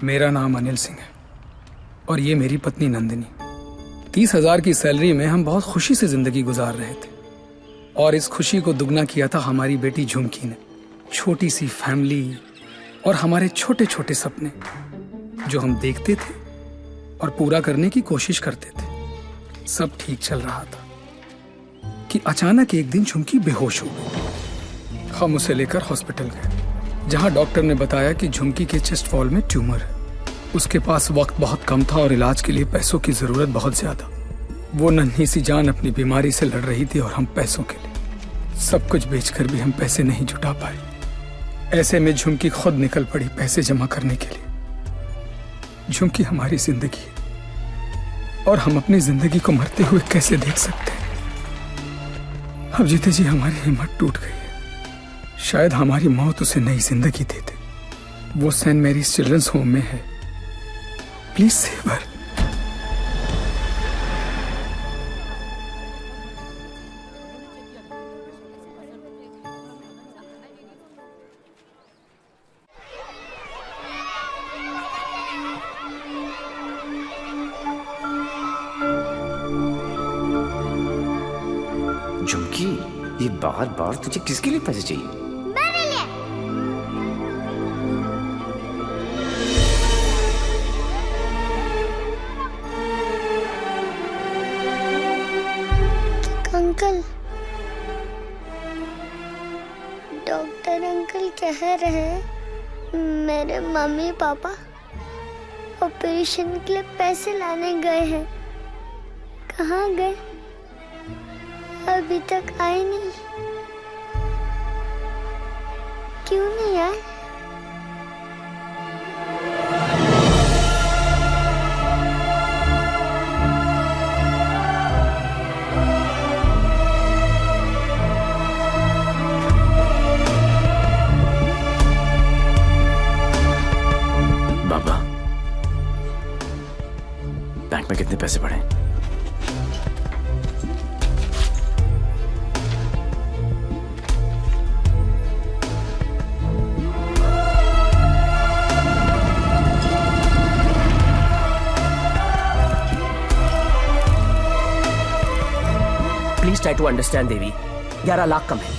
मेरा नाम अनिल सिंह है और ये मेरी पत्नी नंदिनी। 30,000 की सैलरी में हम बहुत खुशी से जिंदगी गुजार रहे थे और इस खुशी को दुगना किया था हमारी बेटी झुमकी ने। छोटी सी फैमिली और हमारे छोटे छोटे सपने जो हम देखते थे और पूरा करने की कोशिश करते थे। सब ठीक चल रहा था कि अचानक एक दिन झुमकी बेहोश हो गई। हम उसे लेकर हॉस्पिटल गए जहां डॉक्टर ने बताया कि झुमकी के चेस्ट वॉल में ट्यूमर है। उसके पास वक्त बहुत कम था और इलाज के लिए पैसों की जरूरत बहुत ज्यादा। वो नन्ही सी जान अपनी बीमारी से लड़ रही थी और हम पैसों के लिए सब कुछ बेचकर भी हम पैसे नहीं जुटा पाए। ऐसे में झुमकी खुद निकल पड़ी पैसे जमा करने के लिए। झुमकी हमारी जिंदगी है और हम अपनी जिंदगी को मरते हुए कैसे देख सकते हैं। अब जीते जी हमारी हिम्मत टूट गई है। शायद हमारी मौत उसे नई जिंदगी दे दे। वो सेंट मैरीज चिल्ड्रंस होम में है। Please save her. झुमकी, ये बार बार तुझे किसके लिए पैसे चाहिए? मेरे लिए। अंकल, डॉक्टर अंकल कह रहे हैं मेरे मम्मी पापा ऑपरेशन के लिए पैसे लाने गए हैं। कहाँ गए? अभी तक आए नहीं। क्यों नहीं आए? बाबा, बैंक में कितने पैसे पड़े? प्लीज ट्राई टू अंडरस्टैंड देवी। 11 लाख कम है।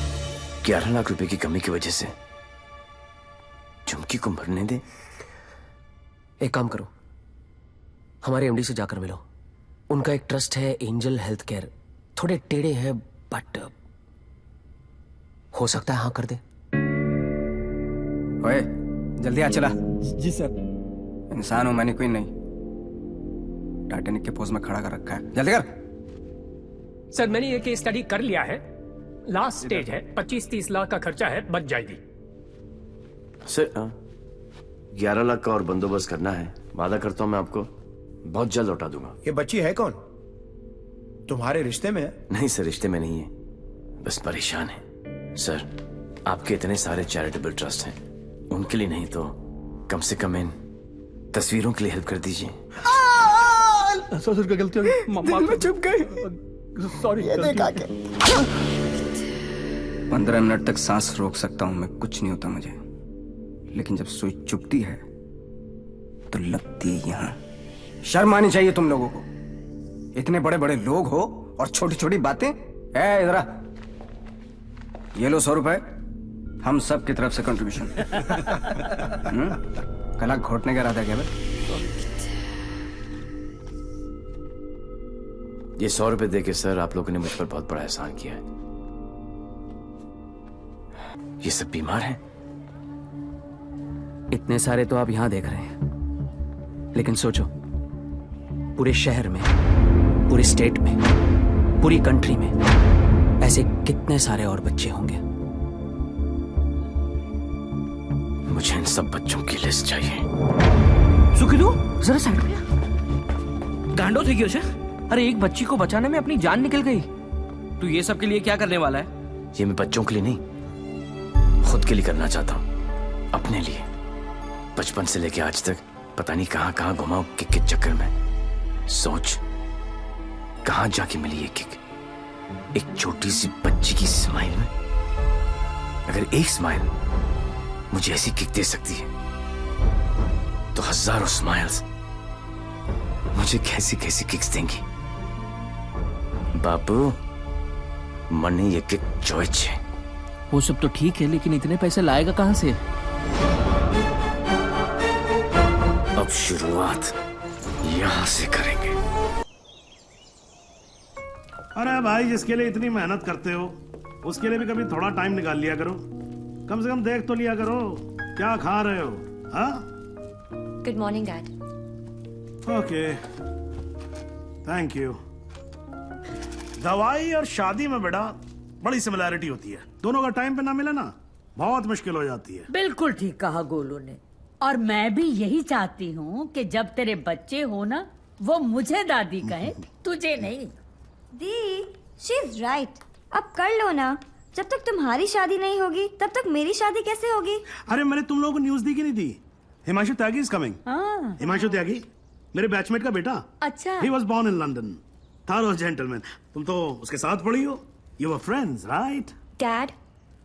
11 लाख रुपए की कमी की वजह से झुमकी को मरने दे? एक काम करो, हमारे एमडी से जाकर मिलो। उनका एक ट्रस्ट है एंजल हेल्थ केयर। थोड़े टेढ़े हैं बट हो सकता है हाँ कर दे। ओए, जल्दी आ चला। जी सर। इंसान हूं मैंने, कोई नहीं। टाइटैनिक के पोज में खड़ा कर रखा है, जल्दी कर। सर मैंने ये केस स्टडी कर लिया है। लास्ट स्टेज है, 25-30 लाख का खर्चा है, बच जाएगी। सर 11 लाख का और बंदोबस्त करना है। वादा करता हूं मैं आपको बहुत जल्द लौटा दूंगा। ये बच्ची है कौन? तुम्हारे रिश्ते में है? नहीं सर, रिश्ते में नहीं है, बस परेशान है। सर आपके इतने सारे चैरिटेबल ट्रस्ट हैं, उनके लिए नहीं तो कम से कम इन तस्वीरों के लिए हेल्प कर दीजिए। सर क्या गलती हो गई? दिल में चुप गई। सॉरी। 15 मिनट तक सांस रोक सकता हूं मैं, कुछ नहीं होता मुझे। लेकिन जब सुई चुभती है तो लगती है यहां। शर्म आनी चाहिए तुम लोगों को। इतने बड़े बड़े लोग हो और छोटी छोटी बातें। इधर आ, ये लो 100 रुपए, हम सब की तरफ से कंट्रीब्यूशन। कला घोटने का इरादा क्या भाई? ये 100 रुपए देके सर आप लोगों ने मुझ पर बहुत बड़ा एहसान किया है। ये सब बीमार हैं। इतने सारे तो आप यहां देख रहे हैं, लेकिन सोचो पूरे शहर में, पूरे स्टेट में, पूरी कंट्री में ऐसे कितने सारे और बच्चे होंगे। मुझे इन सब बच्चों की लिस्ट चाहिए। सुखिलू जरा साइड में। गांडो थी क्यों? अरे एक बच्ची को बचाने में अपनी जान निकल गई। तू ये सब के लिए क्या करने वाला है? ये मैं बच्चों के लिए नहीं, खुद के लिए करना चाहता हूं, अपने लिए। बचपन से लेके आज तक पता नहीं कहां कहां घुमाऊं किक के चक्कर में। सोच कहां जाके मिली ये किक? एक छोटी सी बच्ची की स्माइल में। अगर एक स्माइल मुझे ऐसी किक दे सकती है तो हजारों स्माइल्स मुझे कैसी कैसी किक्स देंगी। बाबू मनी ये किक चॉइस है। वो सब तो ठीक है, लेकिन इतने पैसे लाएगा कहां से? अब शुरुआत यहां से करेंगे। अरे भाई, जिसके लिए इतनी मेहनत करते हो उसके लिए भी कभी थोड़ा टाइम निकाल लिया करो। कम से कम देख तो लिया करो क्या खा रहे हो। हाँ, good morning dad. Okay, thank you. दवाई और शादी में बेटा बड़ी सिमिलैरिटी होती है। दोनों का टाइम पे ना मिले ना बहुत मुश्किल हो जाती है। बिल्कुल ठीक कहा गोलू ने, और मैं भी यही चाहती हूँ कि जब तेरे बच्चे हो ना, वो मुझे दादी कहे, तुझे नहीं। दी, शी इज राइट। अब कर लो ना। जब तक तुम्हारी शादी नहीं होगी तब तक मेरी शादी कैसे होगी? अरे मैंने तुम लोगों को न्यूज दी कि नहीं दी? Himanshu Tyagi is coming. हिमांशु त्यागी मेरे बैचमेट का बेटा। अच्छा। ही was born in London. Thorough gentleman. तुम तो उसके साथ पढ़ी हो। You were friends right? Dad,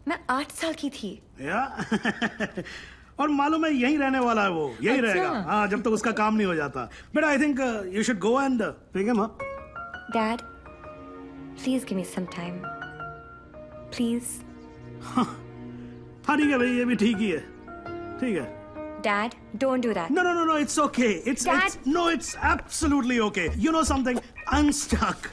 मैं 8 साल की थी। या और मालूम है यहीं रहने वाला है वो, यहीं रहेगा। हाँ, जब तक उसका काम नहीं हो जाता। But I think you should go and pick him up. Dad, please give me some time, please. हाँ ठीक है भाई, ये भी ठीक ही है। ठीक है। Dad, don't do that. No, it's okay. It's absolutely okay. You know something? I'm stuck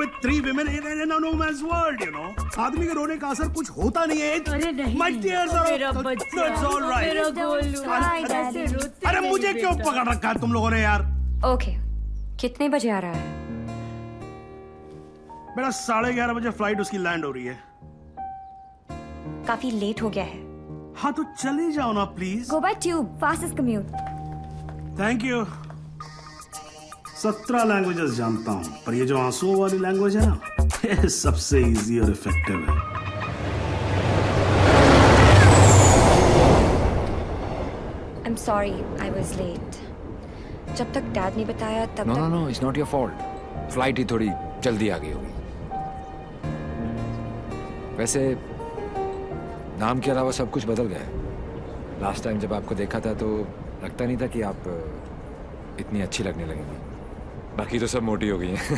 with 3 women in a no man's world, you know. आदमी के रोने का असर कुछ होता नहीं है। अरे नहीं, My tears are... मेरा बच्चा, No, it's all right. मेरा गोलू। अरे मुझे क्यों पकड़ रखा है तुम लोगों ने यार? Okay, कितने बजे आ रहा है? बेटा 11:30 बजे फ्लाइट उसकी लैंड हो रही है। काफी लेट हो गया है। हाँ तो चले जाओ ना please. Go by tube, fastest commute. Thank you. 17 languages जानता हूँ, पर ये जो आंसुओं वाली लैंग्वेज है ना, ये सबसे इजी और इफेक्टिव है। I'm sorry, I was late. जब तक डैड ने बताया तब तक... No, it's not your fault. Flight ही थोड़ी जल्दी आ गई होगी। वैसे नाम के अलावा सब कुछ बदल गया है। लास्ट टाइम जब आपको देखा था तो लगता नहीं था कि आप इतनी अच्छी लगने लगेंगी। बाकी तो सब मोटी हो गई हैं।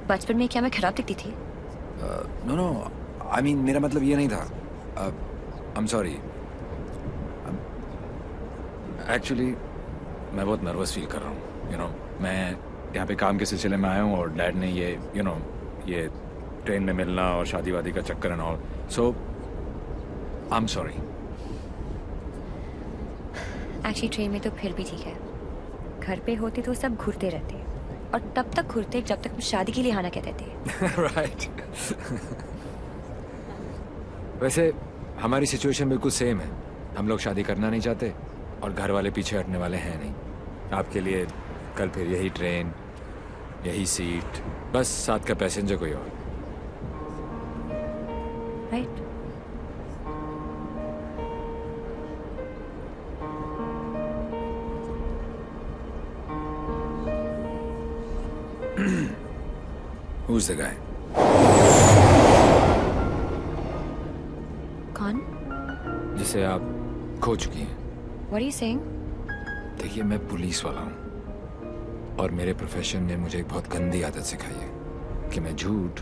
बचपन में क्या मैं खराब दिखती थी? नो, आई मीन मेरा मतलब ये नहीं था। I am sorry. एक्चुअली मैं बहुत नर्वस फील कर रहा हूँ। यू नो, मैं यहाँ पे काम के सिलसिले में आया हूँ और डैड ने ये ये ट्रेन में मिलना और शादी वादी का चक्कर and all, so I am sorry. Actually train में तो फिर भी ठीक है। घर पे होते तो सब घूरते रहते, और तब तक घूरते जब तक शादी के लिए आना कहते थे। राइट। वैसे हमारी सिचुएशन बिल्कुल सेम है। हम लोग शादी करना नहीं चाहते और घर वाले पीछे हटने वाले हैं नहीं। आपके लिए कल फिर यही ट्रेन, यही सीट, बस साथ का पैसेंजर कोई और। राइट। Who's the guy? कौन? जिसे आप खो चुकी हैं। What are you saying? देखिए, मैं पुलिस वाला हूँ और मेरे प्रोफेशन ने मुझे एक बहुत गंदी आदत सिखाई है कि मैं झूठ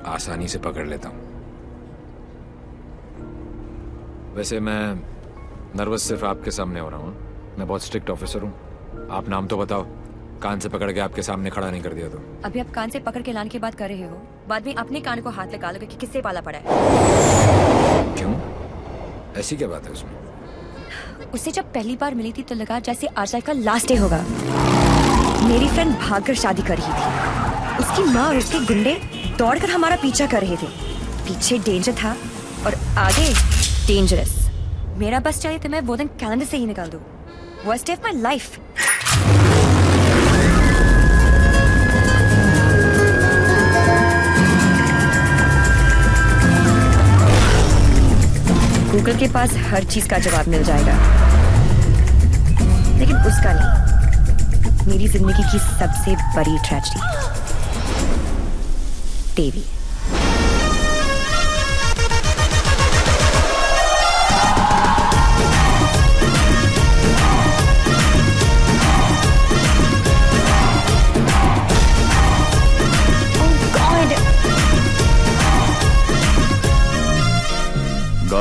आसानी से पकड़ लेता हूँ। वैसे मैं नर्वस सिर्फ आपके सामने हो रहा हूँ। मैं बहुत स्ट्रिक्ट ऑफिसर हूँ। आप नाम तो बताओ, कान से पकड़ के आपके सामने खड़ा नहीं कर दिया तो। अभी आप कान से पकड़ के लाने की बात कर रहे हो, बाद में अपने कान को हाथ लगा लोगे कि किससे पाला पड़ा है। क्यों? ऐसी क्या बात है उसमें? उससे जब पहली बार मिली थी तो लगा जैसे आज का लास्ट डे होगा। मेरी फ्रेंड भागकर शादी कर रही थी। उसकी माँ और उसके गुंडे दौड़कर हमारा पीछा कर रहे थे। पीछे डेंजर था और आगे डेंजरस। मेरा बस चाहिए तो मैं वो दिन कैलेंडर से ही निकाल दूं। Worst day of my life. Google के पास हर चीज का जवाब मिल जाएगा, लेकिन उसका नहीं। मेरी जिंदगी की सबसे बड़ी ट्रेजेडी, देवी।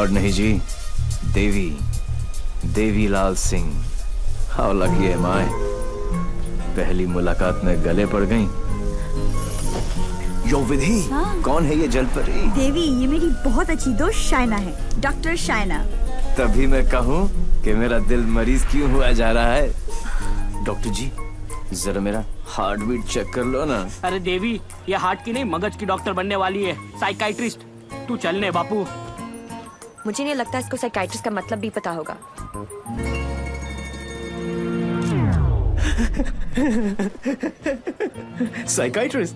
लॉर्ड नहीं जी, Devi Lal Singh. How lucky M आई, पहली मुलाकात में गले पड़ गई। यो विधि, कौन है ये जलपरी? देवी, ये मेरी बहुत अच्छी दोस्त शाइना है, डॉक्टर शाइना। तभी मैं कहूँ कि मेरा दिल मरीज क्यों हुआ जा रहा है। डॉक्टर जी, जरा मेरा हार्ट बीट चेक कर लो ना। अरे देवी, ये हार्ट की नहीं मगज की डॉक्टर बनने वाली है, साइकाइट्रिस्ट। तू चलने बापू। मुझे नहीं लगता इसको साइकाइट्रिस्ट का मतलब भी पता होगा। साइकाइट्रिस्ट।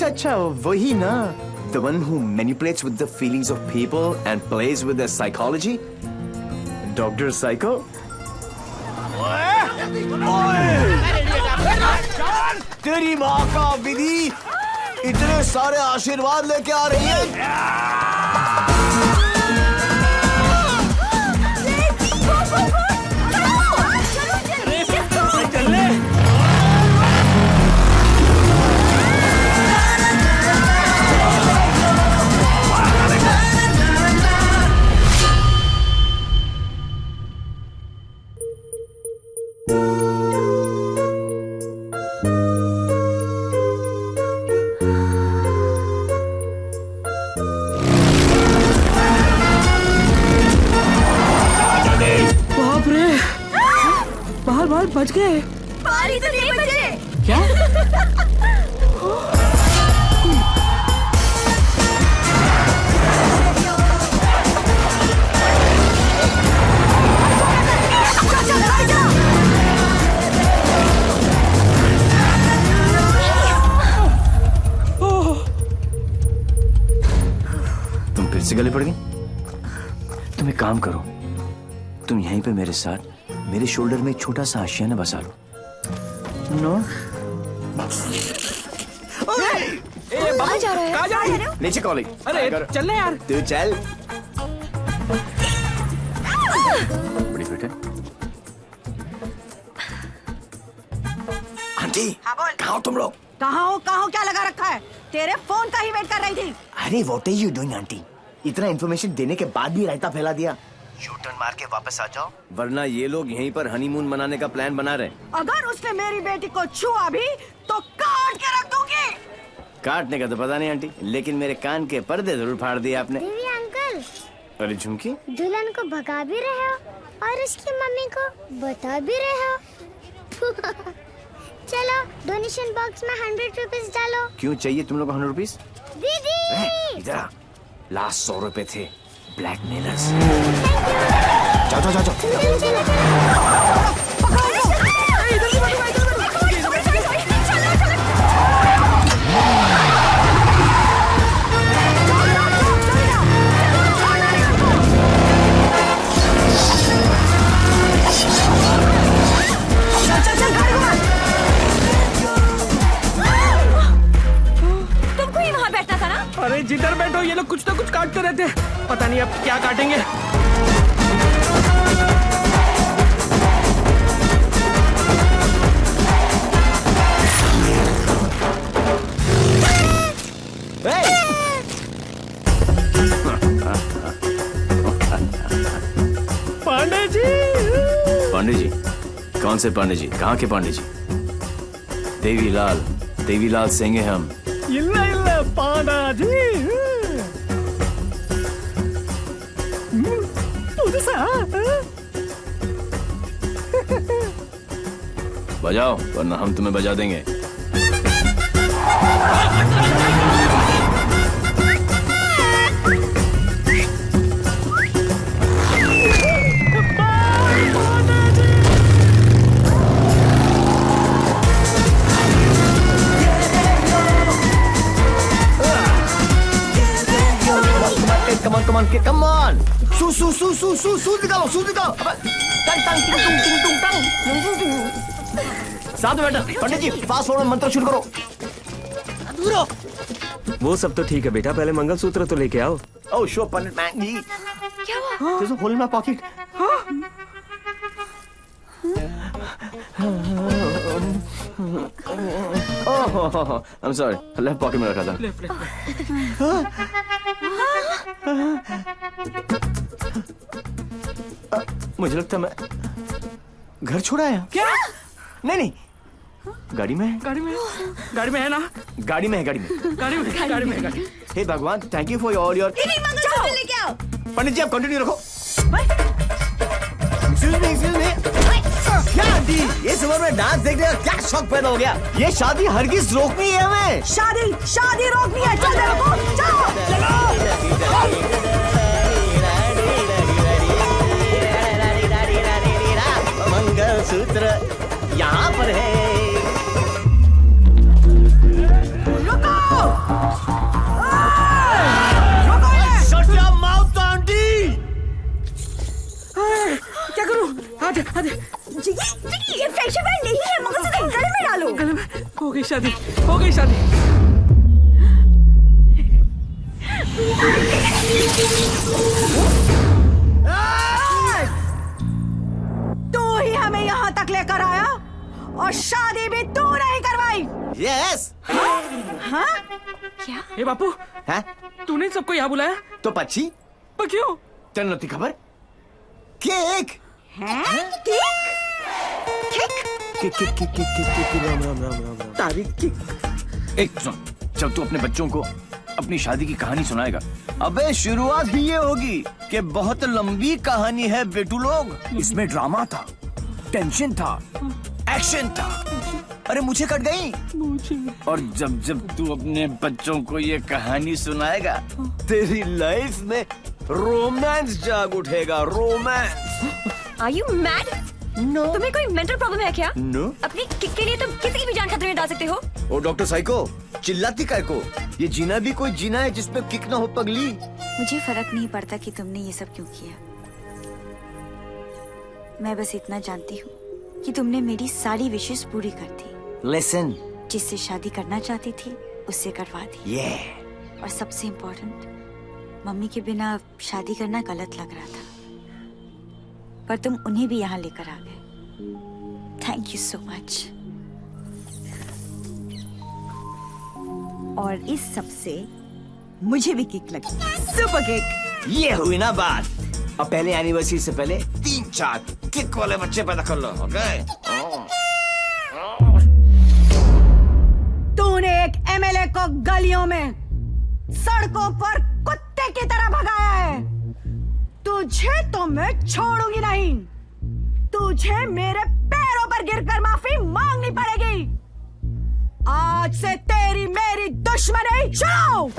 अच्छा, वही ना। The one who manipulates with the feelings of people and plays with their psychology? Dr. Psycho? तेरी माँ का विधि इतने सारे आशीर्वाद लेके आ रही है। बच गए। बारी तो नहीं बजे। क्या? तुम फिर से गले पड़ गई? तुम एक काम करो, तुम यहीं पे मेरे साथ मेरे शोल्डर में एक छोटा सा आशियाना बसा लो। नो कहाँ जा रहा है? कहाँ जा रहा है? नीचे कॉलेज। अरे चल यार। तू चल। बड़ी बेटे। आंटी, कहाँ हो तुम लोग? कहाँ हो क्या लगा रखा है? तेरे फोन का ही वेट कर रही थी। अरे what are you doing aunty? इतना इन्फॉर्मेशन देने के बाद भी रायता फैला दिया। यू टर्न मार के वापस आ जाओ, वरना ये लोग यहीं पर हनीमून मनाने का प्लान बना रहे। अगर उसने मेरी बेटी को छुआ भी तो काट के रख दूंगी। काटने का तो पता नहीं आंटी, लेकिन मेरे कान के पर्दे जरूर फाड़ दिए आपने। देवी अंकल, अरे झुमकी, दुल्हन को भगा भी रहे हो और उसकी मम्मी को बता भी रहे हो। चलो डोनेशन बॉक्स में 100 रुपीस डालो। क्यों चाहिए तुम लोग को 100 रुपीस? दीदी इधर आ, लास्ट 100 रुपए थे ब्लैकमेलर्स। जाओ। तुमको ही वहाँ बैठना था ना? अरे जिधर बैठो ये लोग कुछ ना कुछ काटते रहते हैं, पता नहीं अब क्या काटेंगे। पांडे जी? कौन से पांडे जी? कहाँ के पांडे जी? देवीलाल सिंह है हम। इल्ला पांडा जी। बजाओ वरना हम तुम्हें बजा देंगे। Come on. सूज निकालो। साथ में बैठा। पंडित जी फास्ट फॉरवर्ड मंत्र शुरू करो। वो सब तो ठीक है बेटा, पहले मंगलसूत्र तो लेके आओ। Oh sure पंडित मैन जी। क्या हुआ? There's a hole in my pocket. I'm sorry, left pocket में रखा था। मुझे लगता मैं घर छोड़ आया। क्या? नहीं, गाड़ी में है। गाड़ी में है ना? गाड़ी में है। हे भगवान, thank you for all your. लेके आओ। पंडित जी आप कंटिन्यू रखो। Excuse me। क्या आंटी, ये उम्र में डांस देखने का क्या शौक पैदा हो गया? ये शादी हरगिज रोकनी है हमें। शादी रोकनी है। चल मंगलसूत्र यहाँ पर है। क्या करूं? आजा। ये फ्रेंडशिप बैंड नहीं है, मंगलसूत्र गले में डालो। गले में हो गई शादी। तू ही हमें यहाँ तक लेकर आया और शादी भी तू नहीं करवाई। यस। हाँ? क्या? ए बापू, हैं? तूने सबको यहाँ बुलाया? तो पक्षी? पर क्यों? तेरे नती खबर? केक। राम। तारीख केक। एक सुन, जब तू अपने बच्चों को अपनी शादी की कहानी सुनाएगा, अबे शुरुआत ही ये होगी कि बहुत लंबी कहानी है बेटू लोग। इसमें ड्रामा था, टेंशन था, एक्शन था। अरे मुझे कट गई। और जब तू अपने बच्चों को ये कहानी सुनाएगा, तेरी लाइफ में रोमांस जाग उठेगा। Romance. Are you mad? No. तुम्हें कोई मेंटल प्रॉब्लम है क्या? No. अपनी किक के लिए तुम किसी की भी जान खतरे में डाल सकते हो। ओ डॉक्टर साइको, चिल्लाती काय को? ये जीना भी कोई जीना है जिसमें किक ना हो पगली। मुझे फर्क नहीं पड़ता कि तुमने ये सब क्यों किया। मैं बस इतना जानती हूँ कि तुमने मेरी सारी विशेष पूरी कर दी। Listen. जिससे शादी करना चाहती थी उससे करवा दी। और सबसे इम्पोर्टेंट, मम्मी के बिना शादी करना गलत लग रहा था, पर तुम उन्हें भी यहाँ लेकर आ गए। Thank you so much. और इस सब से मुझे भी किक लगी। Super kick. ये हुई ना बात। अब पहले एनिवर्सरी से पहले 3-4 किक वाले बच्चे पैदा कर लो। ओके? तूने एक एमएलए को गलियों में, सड़कों पर कुत्ते की तरह भगाया है। तुझे तो मैं छोड़ूंगी नहीं। तुझे मेरे पैरों पर गिरकर माफी मांगनी पड़ेगी। आज से तेरी मेरी दुश्मनी शुरू।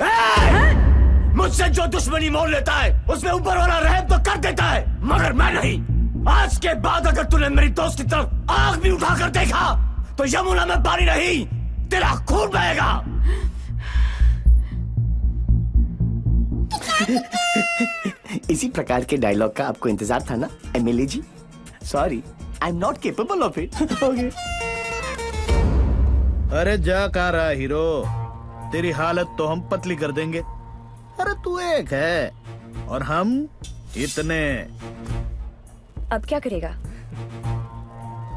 मुझसे जो दुश्मनी मोल लेता है उसमें ऊपर वाला रहम तो कर देता है, मगर मैं नहीं। आज के बाद अगर तूने मेरी दोस्त की तरफ आंख भी उठाकर देखा तो यमुना में पानी नहीं, तेरा खून बहेगा। इसी प्रकार के डायलॉग का आपको इंतजार था ना MLA ji? Sorry, I am not capable of it. Okay. अरे जा कहाँ रहा हीरो, तेरी हालत तो हम पतली कर देंगे। अरे तू एक है और हम इतने। अब क्या करेगा?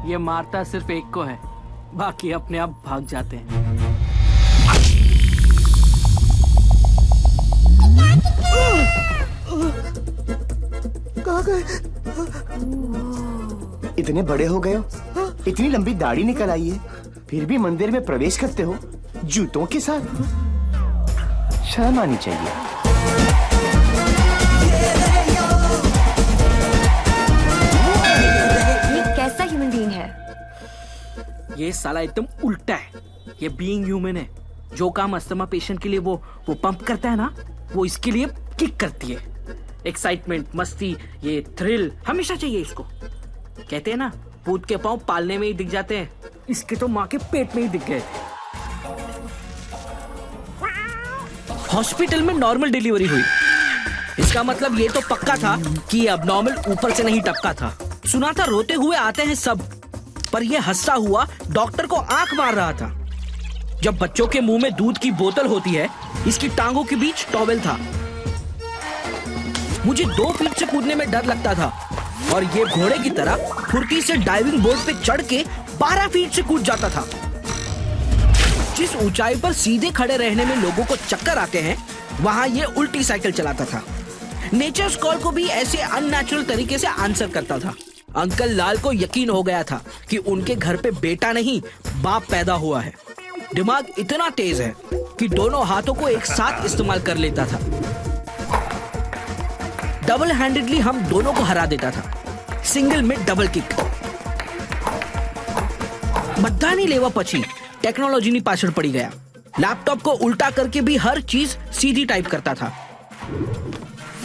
ये मारता सिर्फ एक को है, बाकी अपने आप भाग जाते हैं। कहाँ गए? इतने बड़े हो गए हो, इतनी लंबी दाढ़ी निकल आई है, फिर भी मंदिर में प्रवेश करते हो जूतों के साथ। शर्म आनी चाहिए। ये कैसा ह्यूमन बीइंग है? ये साला एकदम उल्टा है। ये बीइंग ह्यूमन है। जो काम अस्थमा पेशेंट के लिए वो पंप करता है ना, वो इसके लिए किक करती है। एक्साइटमेंट, मस्ती, ये थ्रिल हमेशा चाहिए इसको। कहते हैं ना, भूत के पांव पालने में ही दिख जाते हैं। इसके तो माँ के पेट में ही दिख गए थे। हॉस्पिटल में नॉर्मल डिलीवरी हुई, इसका मतलब ये तो पक्का था कि अब नॉर्मल ऊपर से नहीं टपका था। सुना था रोते हुए आते हैं सब, पर ये हंसता हुआ डॉक्टर को आंख मार रहा था। जब बच्चों के मुंह में दूध की बोतल होती है, इसकी टांगों के बीच टॉवेल था। मुझे 2 फीट से कूदने में डर लगता था और ये घोड़े की तरह फुर्ती से डाइविंग बोर्ड पे चढ़ के 12 फीट से कूद जाता था। जिस ऊंचाई पर सीधे खड़े रहने में लोगों को चक्कर आते हैं, वहां ये उल्टी साइकिल चलाता था। नेचर्स कॉल को भी ऐसे अननेचुरल तरीके से आंसर करता था। अंकल लाल को यकीन हो गया था कि उनके घर पे बेटा नहीं बाप पैदा हुआ है। दिमाग इतना तेज है कि दोनों हाथों को एक साथ इस्तेमाल कर लेता था। डबल हैंडेडली हम दोनों को हरा देता था, सिंगल में डबल किक। बधानी लेवा पची टेक्नोलॉजी पाछड़ पड़ी गया। लैपटॉप को उल्टा करके भी हर चीज सीधी टाइप करता था।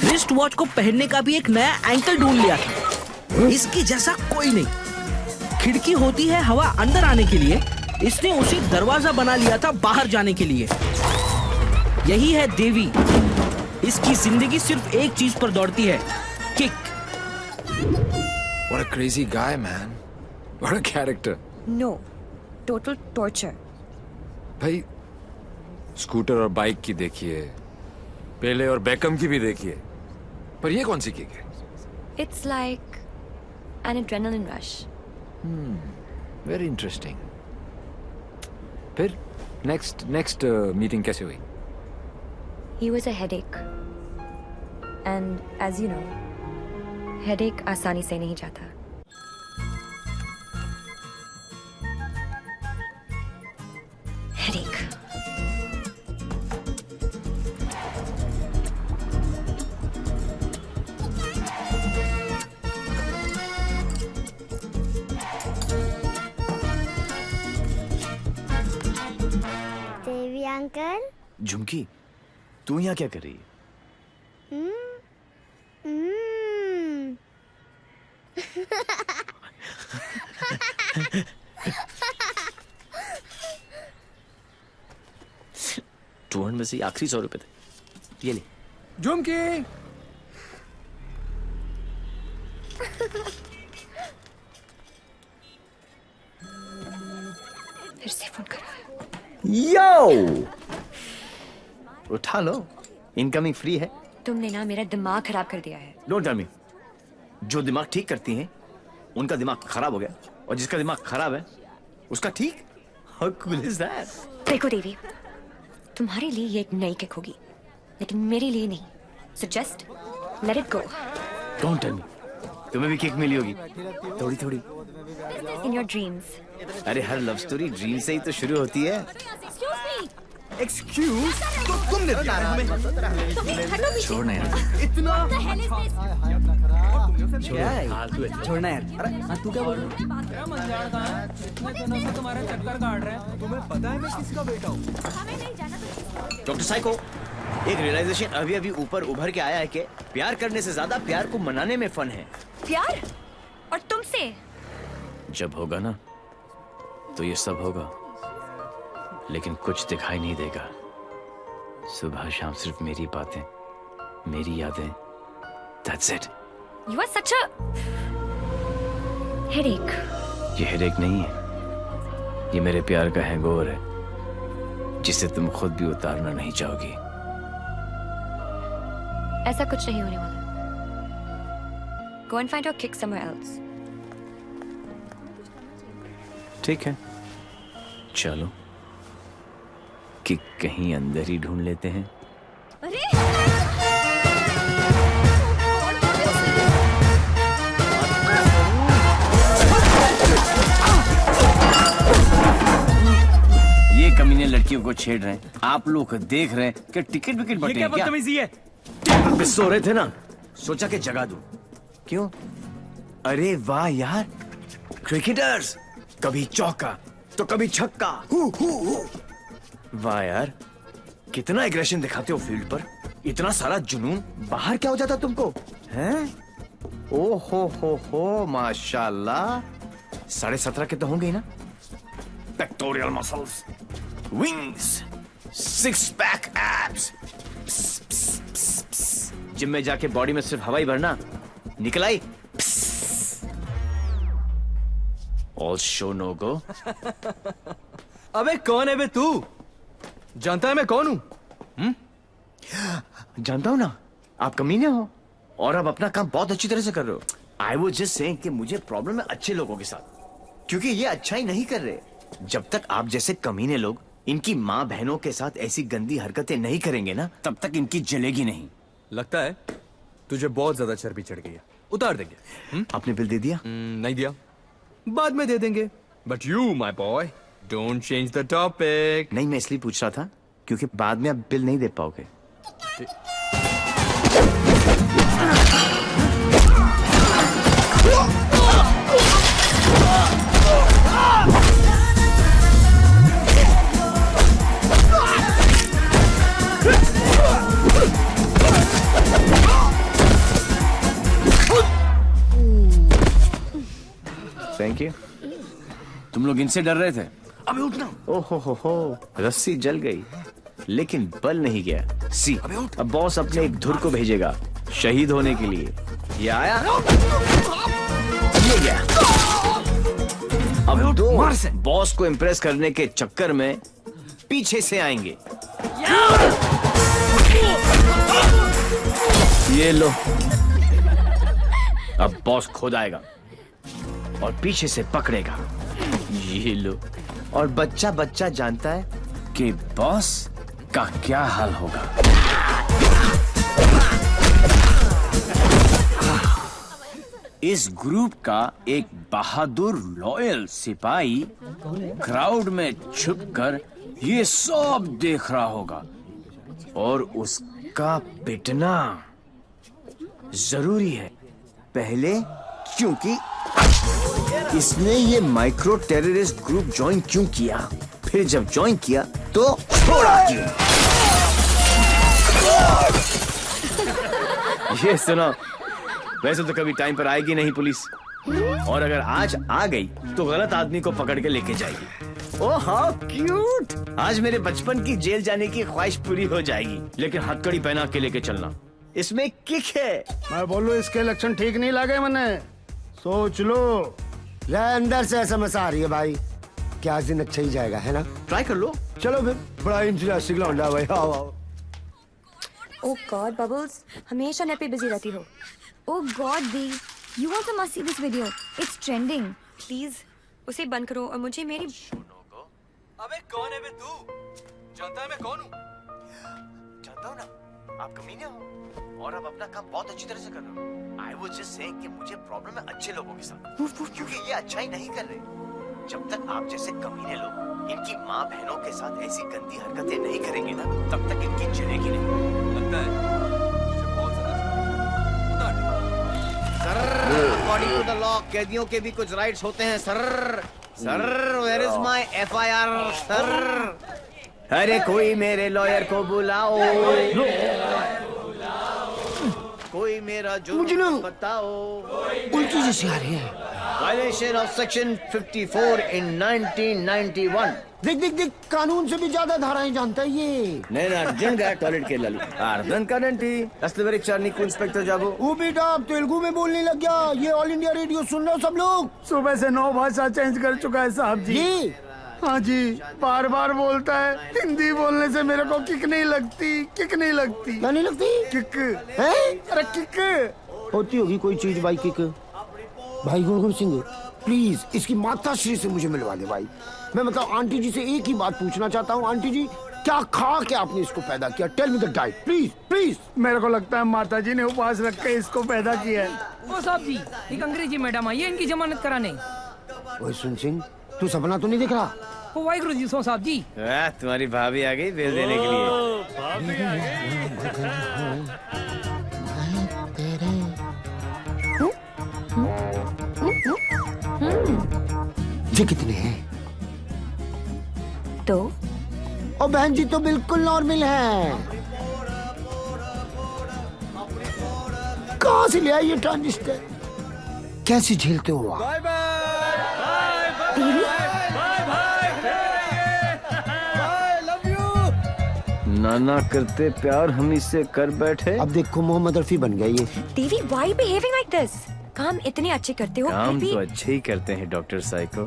रिस्ट वॉच को पहनने का भी एक नया एंकल ढूंढ लिया था। इसके जैसा कोई नहीं। खिड़की होती है हवा अंदर आने के लिए, इसने उसे दरवाजा बना लिया था बाहर जाने के लिए। यही है देवी। इसकी जिंदगी सिर्फ एक चीज पर दौड़ती है, kick. What a crazy guy, man. What a character. No, total torture. भाई स्कूटर और बाइक की देखिए, पेले और बेकम की भी देखिए, पर ये कौन सी किक है? It's like an adrenaline rush. Very interesting. फिर next meeting कैसे हुई? He was a headache. And as you know, headache आसानी से नहीं जाता। Headache. देवी अंकल। झुमकी, तू यहाँ क्या कर रही है? में से आखिरी 100 रुपए थे, ये ले। झुमकी, फिर से फोन कर रहा है। यो, उठा लो, इनकमिंग फ्री है। तुमने ना मेरा दिमाग खराब कर दिया है। Don't tell me. जो दिमाग ठीक करती हैं उनका दिमाग खराब हो गया, और जिसका दिमाग खराब है उसका ठीक। How cool is that? देखो देवी, तुम्हारे लिए ये एक नई किक होगी, लेकिन मेरे लिए नहीं। So just let it go. Don't tell me. तुम्हें भी किक मिली होगी, थोड़ी थोड़ी। In your dreams. अरे हर लव स्टोरी ड्रीम से ही तो शुरू होती है। एक्सक्यूज, तो तुमने दिया हमें। छोड़ना यार। इतना छोड़ना यार। अरे तू क्या बोल रहा है? तुम्हारा चक्कर काट रहा है। तुम्हें पता है मैं किसका बेटा हूँ? डॉक्टर साइको, एक रियलाइजेशन अभी अभी ऊपर उभर के आया है कि प्यार करने से ज्यादा प्यार को मनाने में फन है। प्यार? और तुमसे? जब होगा ना तो ये सब होगा, लेकिन कुछ दिखाई नहीं देगा। सुबह शाम सिर्फ मेरी बातें, मेरी यादें। That's it. You are such a headache. ये हेडेक नहीं है, ये मेरे प्यार का हैंगओवर है, जिसे तुम खुद भी उतारना नहीं चाहोगी। ऐसा कुछ नहीं होने वाला। Go and find your kick somewhere else. ठीक है, चलो किक कहीं अंदर ही ढूंढ लेते हैं। अरे ये कमीने लड़कियों को छेड़ रहे हैं, आप लोग देख रहे हैं कि टिकट विकेट बटे क्या? बदतमीजी है। पे सो रहे थे ना, सोचा कि जगा दूं। क्यों? अरे वाह यार, क्रिकेटर्स कभी चौका तो कभी छक्का। वाह यार, कितना एग्रेशन दिखाते हो फील्ड पर, इतना सारा जुनून। बाहर क्या हो जाता तुमको, हैं? ओ हो माशाल्लाह। 17.5 के तो होंगे ही ना? Pectoral muscles, wings, 6 pack abs. Gym में जाके बॉडी में सिर्फ हवा ही भरना, निकल आई। ऑल शो नो गो। अबे कौन है बे तू? जानता है मैं कौन हूं? जानता हूं ना, आप कमीने हो और आप अपना काम बहुत अच्छी तरह से कर रहे हो। आई वाज जस्ट सेइंग कि मुझे प्रॉब्लम है अच्छे लोगों के साथ, क्योंकि ये अच्छा ही नहीं कर रहे। जब तक आप जैसे कमीने लोग इनकी माँ बहनों के साथ ऐसी गंदी हरकतें नहीं करेंगे ना, तब तक इनकी जलेगी नहीं। लगता है तुझे बहुत ज्यादा चर्बी चढ़ गई है, उतार देंगे। आपने बिल दे दिया? नहीं दिया, बाद में दे देंगे। But you my boy don't change the topic. नहीं, मैं इसलिए पूछ रहा था क्योंकि बाद में आप बिल नहीं दे पाओगे। Thank you. तुम लोग इनसे डर रहे थे? अबे उठना। ओहो, रस्सी जल गई लेकिन बल नहीं गया। सी, अब बॉस अपने एक धुर को भेजेगा शहीद होने के लिए। ये आया, ये गया। अब दो बॉस को इम्प्रेस करने के चक्कर में पीछे से आएंगे। ये लो, अब बॉस खुद आएगा और पीछे से पकड़ेगा। ये लो, और बच्चा बच्चा जानता है कि बॉस का क्या हाल होगा। इस ग्रुप का एक बहादुर लॉयल सिपाही क्राउड में छुपकर ये सब देख रहा होगा और उसका पिटना जरूरी है। पहले क्योंकि इसने ये माइक्रो टेररिस्ट ग्रुप ज्वाइन क्यों किया, फिर जब ज्वाइन किया तो छोड़ा क्यों। ये सुनो, वैसे तो कभी टाइम पर आएगी नहीं पुलिस, और अगर आज आ गई तो गलत आदमी को पकड़ के लेके जाएगी। Oh how cute. आज मेरे बचपन की जेल जाने की ख्वाहिश पूरी हो जाएगी, लेकिन हथकड़ी पहना के लेके चलना, इसमें किक है। मैं बोलूं इसके लक्षण ठीक नहीं लगे मने, सोच लो। यार अंदर से समझ आ रही है भाई कि आज दिन अच्छा ही जाएगा, है ना? ट्राई कर लो। चलो फिर, बड़ा इंटरेस्टिंग लौंडा भाई। आओ आओ। ओह गॉड बबल्स, हमेशा नेट पे बिजी रहती हो। ओह गॉड दी, you also must see this video, it's trending. Please उसे बंद करो और मुझे मेरी। अबे कौन है बे तू? जानता है मैं कौन हूँ? जानता हूँ ना, आप कमीने हो और आप अपना काम बहुत अच्छी तरह से कर रहे हो। I was just saying कि मुझे प्रॉब्लम है अच्छे लोगों के साथ, क्योंकि ये अच्छा ही नहीं कर रहे। जब तक आप जैसे कमीने लोग इनकी माँ बहनों के साथ ऐसी गंदी हरकतें नहीं करेंगे ना, तब तक इनकी जलेगी नहीं। लगता है तुझे बहुत ज्यादा sir, according to the law कैदियों के भी कुछ राइट्स होते हैं sir. Sir, where is my FIR sir? अरे कोई मेरे लॉयर को बुलाओ, कोई मेरा जुर्म बताओ। उल्टी जैसी आ रही है। Violation of section 54 in 1991। देख देख देख, कानून से भी ज्यादा धाराएं जानता है ये। నేను అర్జెంట్గా టాయిలెట్కి వెళ్ళాలి। అర్థం కాదండి, అసలు వెరికి నీకు ఇన్స్పెక్టర్ జాబు। वो बेटा अब तेलुगु में बोलने लग गया। ये ऑल इंडिया रेडियो सुन रहे हो सब लोग? सुबह से 9 भाषा चेंज कर चुका है साहब जी। ये हाँ जी, बार बार बोलता है। हिंदी बोलने से मेरे को किक नहीं लगती, किक नहीं लगती। क्या नहीं लगती? किक है? अरे किक होती होगी कोई चीज भाई। किक भाई गुरगुर सिंह, प्लीज इसकी माता श्री से मुझे मिलवा दे भाई। मैं मतलब आंटी जी से एक ही बात पूछना चाहता हूँ। आंटी जी, क्या खा के आपने इसको पैदा किया? Tell me the diet please please. मेरे को लगता है माता जी ने उपवास रख के इसको पैदा किया है। ओ साहब जी, एक अंग्रेजी मैडम आई है इनकी जमानत कराने। ओए सुन सिंह, तू सपना तो नहीं देख रहा? ओ वाहिगुरु जी सो साहब जी। तुम्हारी भाभी आ गई बेल देने के लिए। ये कितने हैं? तो ओ बहन जी तो बिल्कुल नॉर्मल है। कहाँ से ले आई ये ट्रांजिस्टर? कैसे झेलते हो आप? नाना करते प्यार हम इससे कर बैठे। अब देखो मोहम्मद रफी बन गई है। देवी, why behaving like this? काम इतने अच्छे करते हो काम फिर तो भी। अच्छे ही करते हैं डॉक्टर साइको,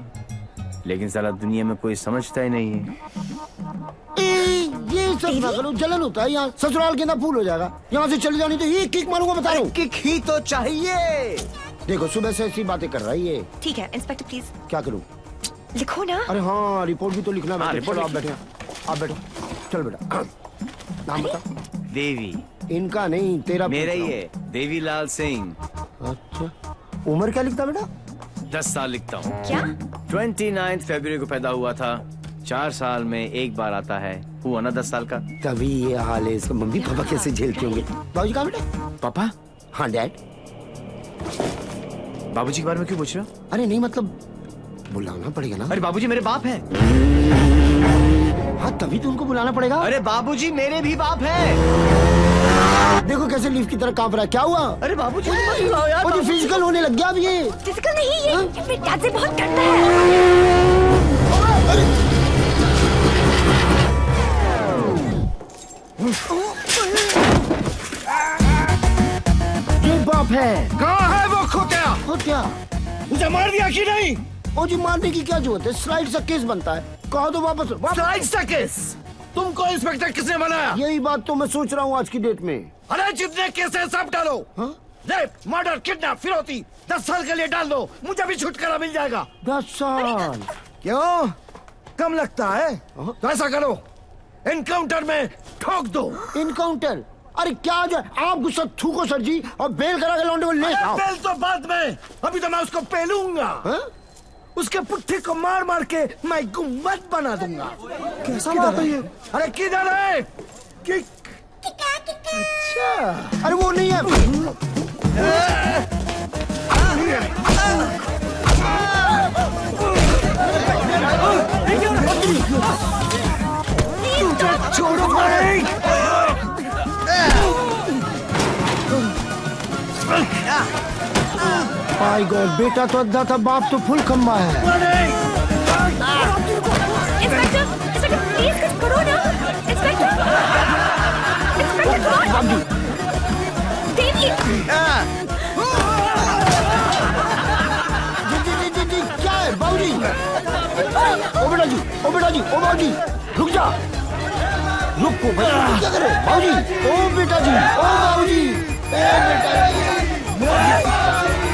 लेकिन साला दुनिया में कोई समझता ही नहीं है। ये सब ना करो, जलन होता है यहाँ। ससुराल के ना फूल हो जाएगा। यहाँ से चली जानी तो ये किक मारूंगा, बता रहा हूँ। किक ही तो चाहिए। देखो सुबह से ऐसी बातें कर रही है। ठीक है इंस्पेक्टर प्लीज। क्या करूँ? लिखो ना। अरे हाँ, रिपोर्ट भी तो लिखना है। रिपोर्ट आप बैठे। अब बैठो, चल बेटा। नाम बता। देवी। इनका नहीं, तेरा मेरा ही है, देवीलाल सिंह। अच्छा, उम्र क्या लिखता बेटा? 10 साल लिखता हूँ। क्या? 29 फरवरी को पैदा हुआ था, 4 साल में एक बार आता है, हुआ ना 10 साल का। तभी ये हाल है इसका। मम्मी पापा कैसे झेलते होंगे? बाबूजी कहाँ बेटा? पापा? हाँ डैड। बाबूजी के बारे में क्यों पूछ रहे हो? अरे नहीं, मतलब बुलाना पड़ेगा ना। अरे बाबूजी मेरे बाप हैं। हाँ तभी तो उनको बुलाना पड़ेगा। अरे बाबूजी मेरे भी बाप हैं। देखो कैसे लीफ की तरह कांप रहा है। क्या हुआ? अरे बाबूजी मत बुलाओ यार। मुझे फिजिकल होने लग गया अब ये। फिजिकल नहीं, ये मेरे डैड से बहुत डरता है। ये बाप है। कहाँ है वो खोतिया? खोतिया मुझे मार दिया कि नहीं? ओ जी, मारने की क्या जरूरत है? स्लाइड सा केस बनता है, कहो तो वापस। स्लाइड सा केस? तुमको इंस्पेक्टर किसने बनाया? यही बात तो मैं सोच रहा हूँ आज की डेट में। अरे जितने केस है सब डालो। रेप, मर्डर, किडनैप, फिरौती, 10 साल के लिए डाल दो, मुझे भी छुटकारा मिल जाएगा। 10 साल? क्यों कम लगता है? तो ऐसा करो, एनकाउंटर में ठोक दो। एनकाउंटर? अरे क्या जो आप गुस्सा थूको सर जी, और बेल करा के लौंडे को ले आओ। बेल तो बाद में, अभी तो मैं उसको पेलूंगा। उसके पुट्ठे को मार मार के मैं गुम्बद बना दूंगा। कैसा बात है ये? अरे किधर है? अच्छा, अरे वो नहीं है। तुझे छोड़ूंगा नहीं। माय गॉड, बेटा तो अद्धा था, बाप तो फुल खम्बा है। इंस्पेक्टर, प्लीज कुछ करो ना। इंस्पेक्टर, देवी। जी, क्या है बाबूजी? ओ बेटा जी, ओ बेटा जी, ओ बाबूजी, रुक जा। रुको भाई, क्या करे बाबूजी? ओ बेटा जी, ओ बाबूजी, ए बेटा जी,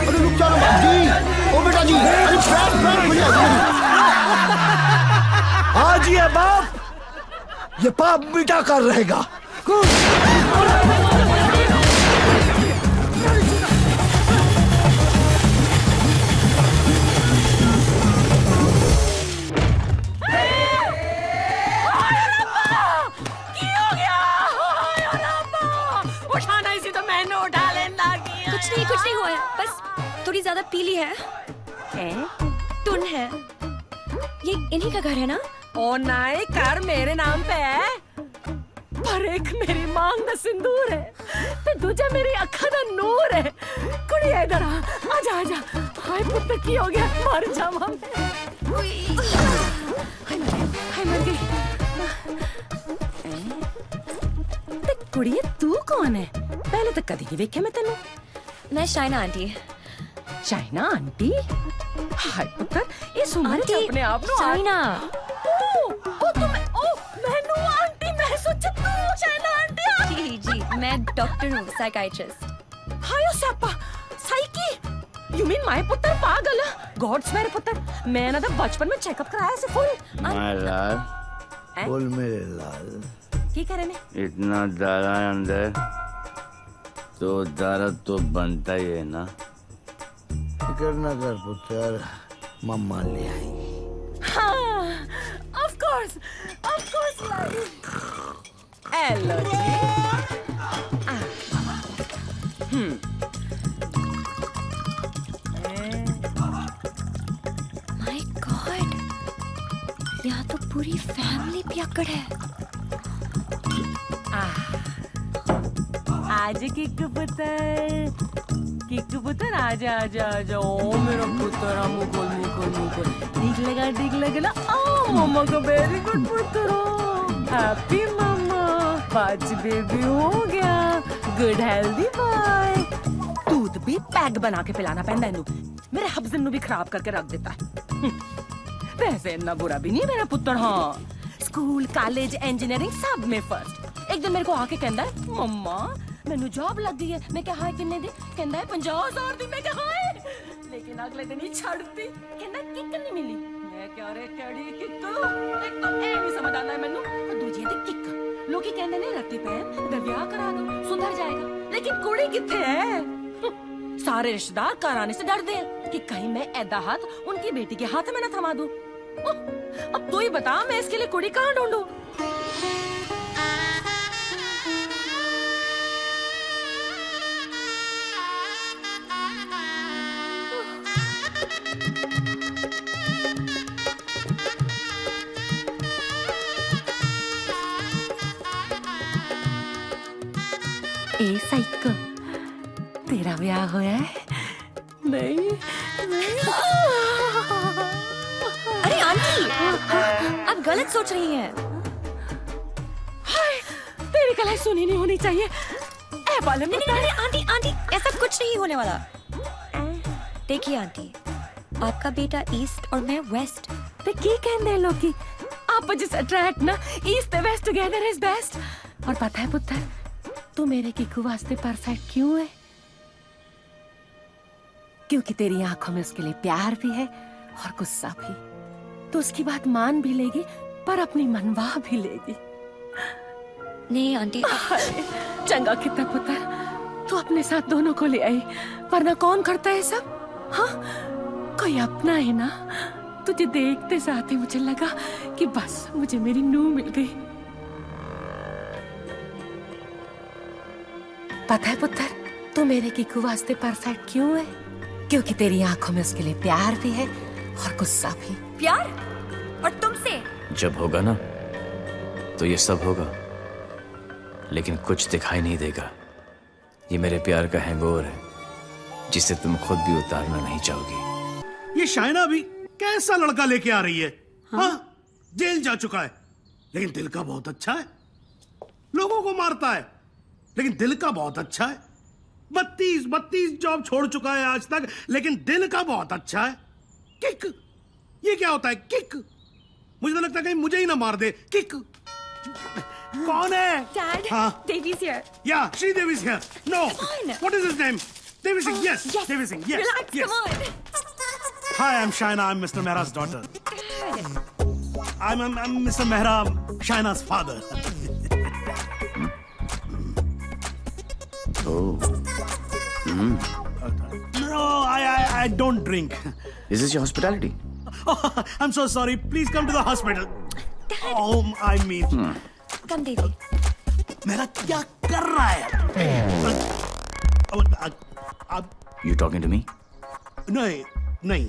अरे रुक जा ना बाबूजी। ओ बेटा जी, अरे पैर खुल जाएगी। आज ये बाप ये पाप मिटा कर रहेगा। उठाना इसी तो मैंने उठा लेना किया। कुछ नहीं हुआ है, बस थोड़ी ज्यादा पीली है। टुन है। ये इन्हीं का घर है ना? ओ नाई, घर मेरे नाम पे है, पर एक मेरी मांग दा सिंदूर है, ते दूजा मेरी अखा दा नूर है। कुड़ी इधर आजा आजा। हाय पुत्र की हो गया, मर जावा मैं। हाय मर गई। ते कुड़िए तू कौन है? पहले तो कदी नहीं देखे मैं तेनू। मैं शाइना आंटी। शाइना आंटी? हाय पुत्र, इस उम्र च अपने आप नु शाइना। ओ तुम मैनू आंटी, मैं सोचा तू शाइना आंटी। जी, मैं डॉक्टर हूँ, साइकाइट्रिस्ट। हायो Sapa, psyche? You mean my पुत्र पागल? गॉड्स मेरे पुत्र, मैं ना बचपन में चेकअप कराया से फुल। लाल, बोल मेरे लाल, की करे ने? इतना दारा अंदर तो दारा तो बनता ही है ना। फिकर न कर पुत्र, मम्मा ले आई। हाँ, of course, hello ji. My god, यहाँ तो पूरी फैमिली पियक्कड़ है। आज किक्कू पुत्र आजा आजा आजा। ओ मेरा पुत्र, मुकुल ठीक लगा ना। ओ मम्मा का वेरी गुड पुत्र, हैप्पी मम्मा, बाज बेबी हो गया, गुड हेल्दी बॉय। दूध भी पैक बना के पिलाना पैंदा है, मेरे हब्जन नु भी खराब करके रख देता है। वैसे इतना बुरा भी नहीं मेरा पुत्र। हाँ, स्कूल कॉलेज इंजीनियरिंग सब में फर्स्ट। एक दिन मेरे को आके कहता है, मम्मा मैनू जॉब लग गई है। मैं क्या हाय किन्ने दी? कहता है 50,000 दी। मैं क्या हाय, लेकिन अगले दिन ही छड़ दी। कहता किक नहीं मिली। है क्या रे टेडी किक एक तो ए नहीं समझ आना है मैनू और दूजी ते किक लोकी कहंदे ने रत्ती पैन दा ब्याह करा दो सुधर जाएगा लेकिन कुड़ी किथे है सारे रिश्तेदार घर आने से डरते हैं कि कहीं मैं ऐदा हाथ उनकी बेटी के हाथ में न थमा दूं अब तू ही बता मैं इसके लिए कुड़ी कहाँ ढूंढूं ए साइको तेरा ब्याह होया है नहीं अरे आंटी आप गलत सोच रही हैं। हाय तेरी कलाई सुनी नहीं होनी चाहिए ए बालम नहीं आंटी आंटी ऐसा कुछ नहीं होने वाला। देखिए आंटी आपका बेटा ईस्ट और मैं वेस्ट ते की कहंदे हैं लोग आप जिस अट्रैक्ट ना east west together is best और पता है पुत्र तू मेरे किकू वास्ते परफेक्ट क्यों है क्योंकि तेरी आंखों में उसके लिए प्यार भी है और गुस्सा भी तो उसकी बात मान भी लेगी पर अपनी मनवा भी लेगी नहीं आंटी चंगा कितना पुत्र तू अपने साथ दोनों को ले आई वरना कौन करता है सब हाँ कोई अपना है ना तुझे देखते साथ ही मुझे लगा कि बस मुझे मेरी नूह मिल गई पता है पुत्र तू मेरे किकू वास्ते परफेक्ट क्यों है क्योंकि तेरी आंखों में उसके लिए प्यार भी है और गुस्सा भी प्यार और तुमसे जब होगा ना तो ये सब होगा लेकिन कुछ दिखाई नहीं देगा ये मेरे प्यार का हैंगओवर है जिसे तुम खुद भी उतारना नहीं चाहोगी ये शाइना भी कैसा लड़का लेके आ रही है हाँ? जेल जा चुका है लेकिन दिल का बहुत अच्छा है लोगों को मारता है लेकिन दिल का बहुत अच्छा है 32 जॉब छोड़ चुका है आज तक लेकिन दिल का बहुत अच्छा है किक ये क्या होता है किक मुझे तो लगता है कहीं मुझे ही ना मार दे किक कौन है Dad, हाँ Devi's here. Yeah, Sridevi's here. No. Come on. What is his name? Devi Singh. Yes. Yes. Devi Singh. Yes. Relax, yes. come on. Hi, I'm Shaina. I'm Mr. Mehra's daughter. I'm Mr. Mehra, Shaina's father. Oh. No, I don't drink. Is this your hospitality? Oh, I'm so sorry. Please come to the hospital. Oh, I mean. Come, Devi. मेरा क्या कर रहा है? You talking to me? नहीं.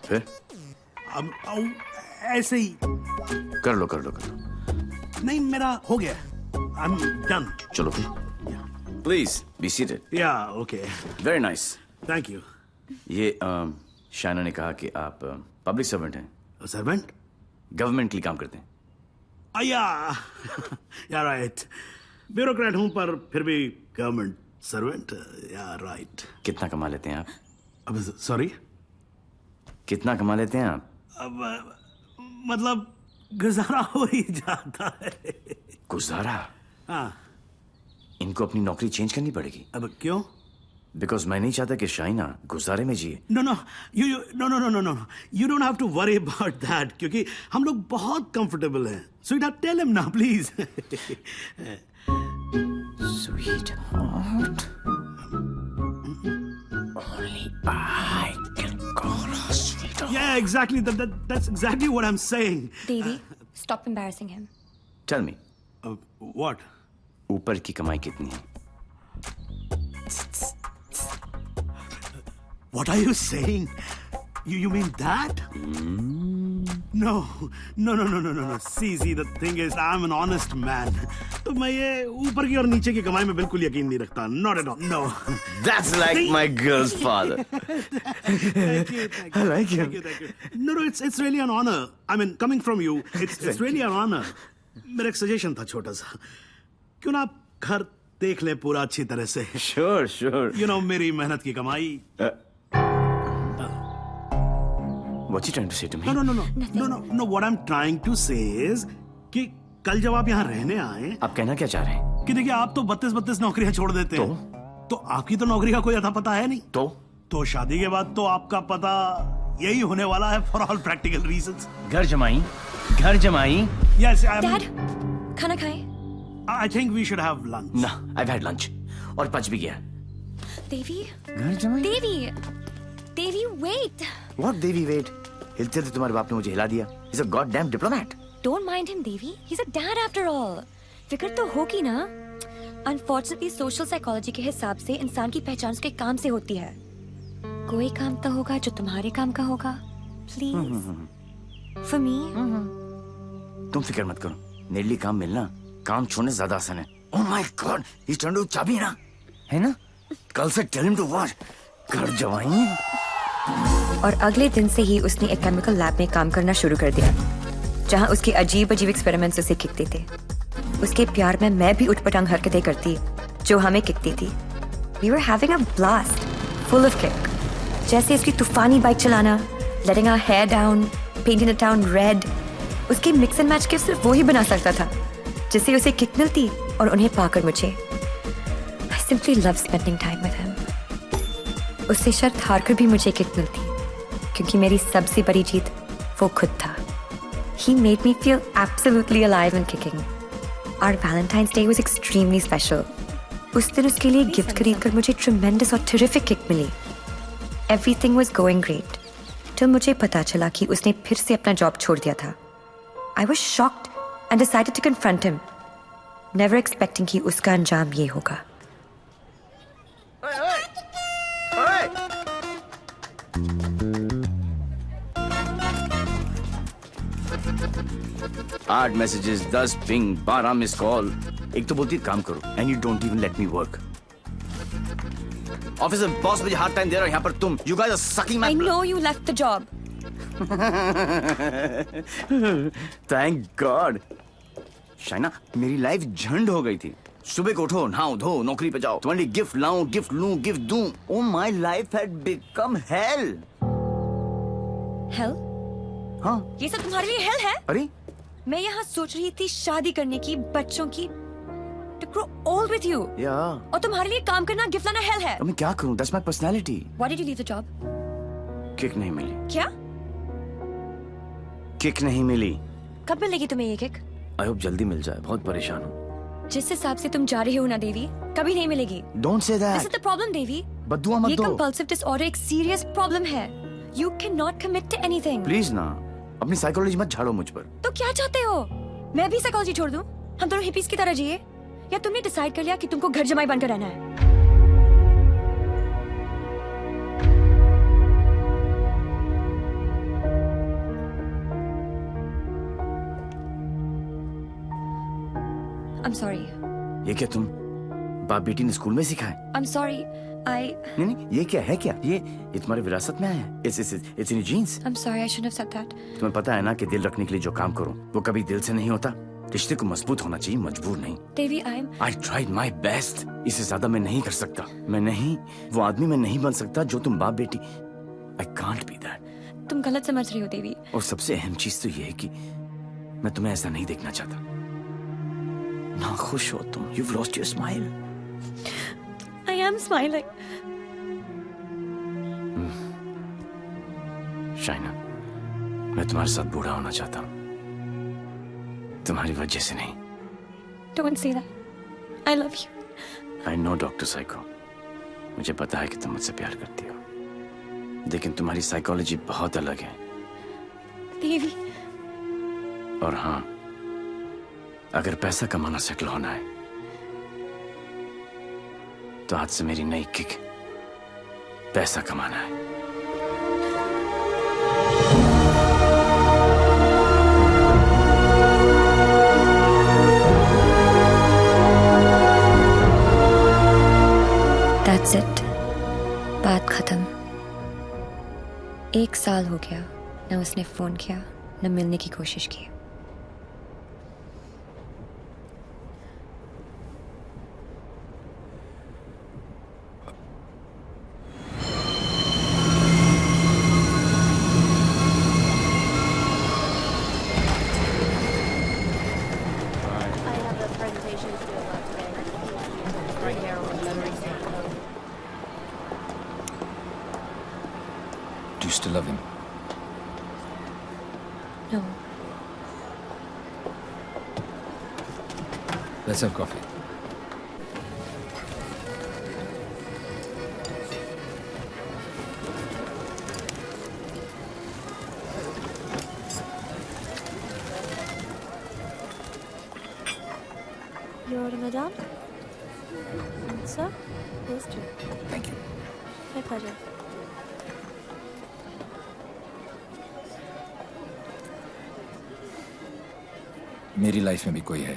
फिर? ऐसे ही. कर लो. नहीं मेरा हो गया. I'm done. चलो फिर. Please be seated. Yeah, okay. Very nice. Thank you. ये शाइना ने कहा कि आप पब्लिक सर्वेंट हैं. सर्वेंट? गवर्नमेंट के लिए काम करते हैं. Yeah, right. ब्यूरोक्रेट हूं पर फिर भी गवर्नमेंट सर्वेंट. Yeah, right. कितना कमा लेते हैं आप? अब सॉरी? कितना कमा लेते हैं आप? अब मतलब गुजारा हो ही जाता है. गुजारा? हाँ. इनको अपनी नौकरी चेंज करनी पड़ेगी. अब क्यों? बिकॉज मैं नहीं चाहता कि शाइना गुजारे में जिए. No. You don't have to worry about that क्योंकि हम लोग बहुत कंफर्टेबल हैं. Sweetheart, tell him now, please. Sweetheart. Only I can call her sweetheart. Yeah, exactly. That's exactly what I'm saying. Devi, stop embarrassing him. Tell me. What? ऊपर की कमाई कितनी है? What are you saying? You mean that? No. See, the thing is, I'm an honest man. तो मैं ये ऊपर की और नीचे की कमाई में बिल्कुल यकीन नहीं रखता. Not at all. No. That's like my girl's father. Thank you. I like him. Thank you. No, it's really an honor. I mean, coming from you, it's really an honor. मेरा एक सजेशन था छोटा सा. क्यों ना आप घर देख ले पूरा अच्छी तरह से. Sure. You know, मेरी मेहनत की कमाई. What's he trying to say to me? No. What I'm trying to say is कि कल जब आप यहाँ रहने आए. आप कहना क्या चाह रहे हैं? कि देखिए आप तो 32 नौकरियां छोड़ देते हैं. तो आपकी तो नौकरी का कोई अता पता है नहीं. तो शादी के बाद तो आपका पता यही होने वाला है फॉर ऑल प्रैक्टिकल रीजंस। घर जमाई, घर जमाई। यस डैड, खाना खाएं? I think we should have lunch. ना, आई हैड लंच और पच भी गया। देवी, घर जमाई। Devi, Devi wait. What Devi wait? हिलते थे तुम्हारे बाप ने मुझे हिला दिया। He's a goddamn diplomat. Don't mind him, Devi. He's a dad after all. फिक्र तो होगी ना। Unfortunately, social psychology के हिसाब से इंसान की पहचान उसके काम से होती है। कोई काम तो होगा जो तुम्हारे काम का होगा। Please. For me. तुम फिक्र मत करो। नेडली काम मिलना काम छोड़ने ज्यादा आसान है। Oh my God, he's trying to चाबी ना, है ना? कल से tell him to what? घर जवाई। और अगले दिन से ही उसने एक केमिकल लैब में काम करना शुरू कर दिया, जहां उसके अजीब अजीब एक्सपेरिमेंट्स उसे खिकते थे। उसके प्यार में मैं भी उठपटांग हरकतें करती जो हमें खिकती थी। We were having a blast, full of kick. जैसे उसकी तूफानी बाइक चलाना, letting our hair down, painting the town red. उसके मिक्स एंड मैच के सिर्फ वो ही बना सकता था, जिससे उसे किक मिलती और उन्हें पाकर मुझे। I simply love spending time with him. उससे शर्त हारकर भी मुझे किक मिलती, क्योंकि मेरी सबसे बड़ी जीत वो खुद था। He made me feel absolutely alive and kicking. Our Valentine's Day was extremely special. उस दिन उसके लिए गिफ्ट खरीदकर मुझे tremendous और terrific kick milli. Everything was going great. जब मुझे पता चला कि उसने फिर से अपना जॉब छोड़ दिया था, I was shocked and decided to confront him, never expecting कि उसका अंजाम ये होगा। आठ मैसेजेस, 10 पिंग, 12 मिस कॉल। एक तो बोलती काम करो and you don't even let me work. Office में बॉस मुझे हार्ड टाइम दे रहा है, यहाँ पर तुम you guys are sucking my. I know you left the job. Thank god. Shaina, मेरी लाइफ झंड हो गई थी। सुबह को उठो, नहाओ धो, नौकरी पे जाओ, तुम्हारे लिए गिफ्ट लाऊं, गिफ्ट लूं, गिफ्ट दूं। Oh my life had become hello. Hell? हाँ। ये सब तुम्हारे लिए हेल है? अरे मैं यहाँ सोच रही थी शादी करने की, बच्चों की, to grow old with you. Yeah. और तुम्हारे लिए काम करना, गिफ्ट लाना हेल है। अब मैं क्या करूं? That's my personality. Why did you leave the job? Kick नहीं मिली। क्या? किक नहीं मिली। कब मिलेगी तुम्हें ये किक? आई होप जल्दी मिल जाए, बहुत परेशान हूँ। जिस हिसाब से तुम जा रही हो ना देवी, कभी नहीं मिलेगी। Don't say that. This is the problem, देवी। बद्दुआ मत ये दो। compulsive disorder एक serious problem है। You cannot commit to anything. Please ना, अपनी साइकोलॉजी मत झाड़ो मुझ पर। तो क्या चाहते हो? मैं भी साइकोलॉजी छोड़ दूं? हम दोनों हिपीज की तरह जिए? या तुमने डिसाइड कर लिया कि तुमको घर जमाई बनकर रहना है? I'm sorry. ये क्या तुम बाप बेटी ने स्कूल में सिखाए? I'm sorry. नहीं, ये क्या है? क्या ये तुम्हारी विरासत में आया है? It's in your genes. I'm sorry, I shouldn't have said that. तुम्हें पता है ना कि दिल रखने के लिए जो काम करूं वो कभी दिल से नहीं होता। रिश्ते को मजबूत होना चाहिए, मजबूर नहीं। देवी, I tried my best. इससे ज्यादा मैं नहीं कर सकता। मैं नहीं, वो आदमी मैं नहीं बन सकता जो तुम बाप बेटी। I can't be that. तुम गलत समझ रही हो देवी। और सबसे अहम चीज तो ये है कि मैं तुम्हें ऐसा नहीं देखना चाहता। ना खुश हो तुम। You've lost your smile. I am smiling. Shaina, मैं तुम्हारे साथ बूढ़ा होना चाहता हूँ, तुम्हारी वजह से नहीं। Don't say that. I love you. I know, doctor psycho. मुझे पता है कि तुम मुझसे प्यार करती हो, लेकिन तुम्हारी साइकोलॉजी बहुत अलग है। देवी। और हाँ, अगर पैसा कमाना सेटल होना है तो आज से मेरी नई किक पैसा कमाना है। That's it. बात खत्म। 1 साल हो गया, न उसने फोन किया, न मिलने की कोशिश की। Do you still love him? No. Let's have coffee. Your madam? Sir? Yes, sir. Thank you. My pleasure. मेरी लाइफ में भी कोई है।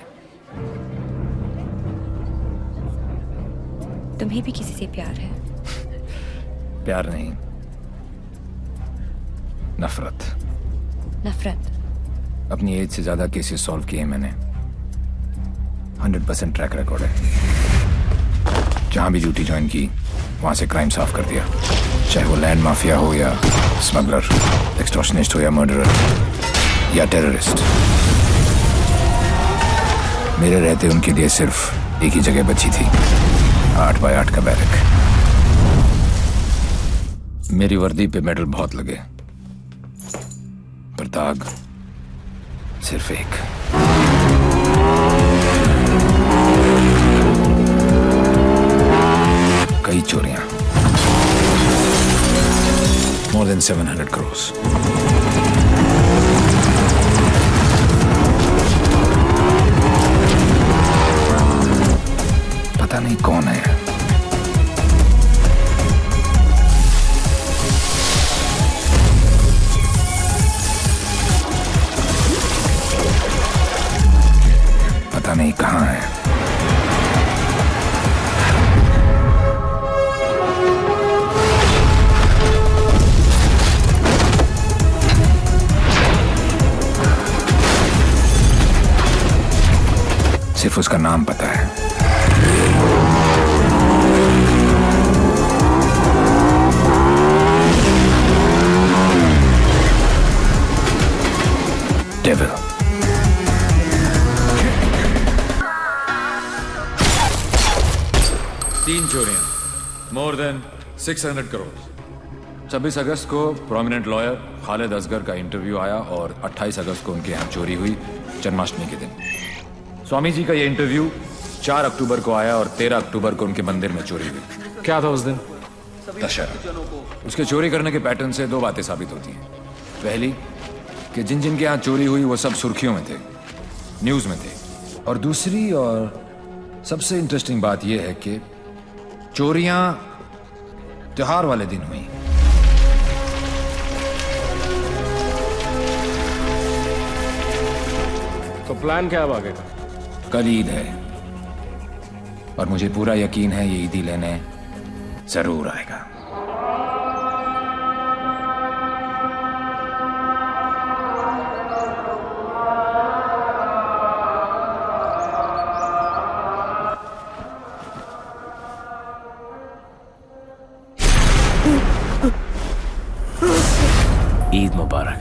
तुम्हें भी किसी से प्यार है? प्यार नहीं, नफरत। नफरत? अपनी एज से ज्यादा केसेस सॉल्व किए मैंने। 100% ट्रैक रिकॉर्ड है। जहां भी ड्यूटी ज्वाइन की वहां से क्राइम साफ कर दिया, चाहे वो लैंड माफिया हो या स्मगलर, एक्सटॉर्शनिस्ट हो या मर्डरर या टेररिस्ट। मेरे रहते उनके लिए सिर्फ एक ही जगह बची थी, 8x8 का बैरक। मेरी वर्दी पे मेडल बहुत लगे, पर दाग सिर्फ एक। कई चोरियां, more than 700 crores। पता नहीं कौन है, पता नहीं कहां है। सिर्फ उसका नाम पता है। डेविल। तीन चोरियां, मोर देन 600 करोड़। 26 अगस्त को प्रोमिनेंट लॉयर खालिद असगर का इंटरव्यू आया और 28 अगस्त को उनके यहाँ चोरी हुई, जन्माष्टमी के दिन। स्वामी जी का ये इंटरव्यू 4 अक्टूबर को आया और 13 अक्टूबर को उनके मंदिर में चोरी हुई। क्या था उस दिन? दशहरा। उसके चोरी करने के पैटर्न से दो बातें साबित होती हैं। पहली कि जिन जिन के यहाँ चोरी हुई वो सब सुर्खियों में थे, न्यूज में थे। और दूसरी और सबसे इंटरेस्टिंग बात यह है कि चोरियां त्योहार वाले दिन हुई। तो प्लान क्या है आगे का? कल ईद है और मुझे पूरा यकीन है ये ईदी लेने जरूर आएगा। ईद मुबारक।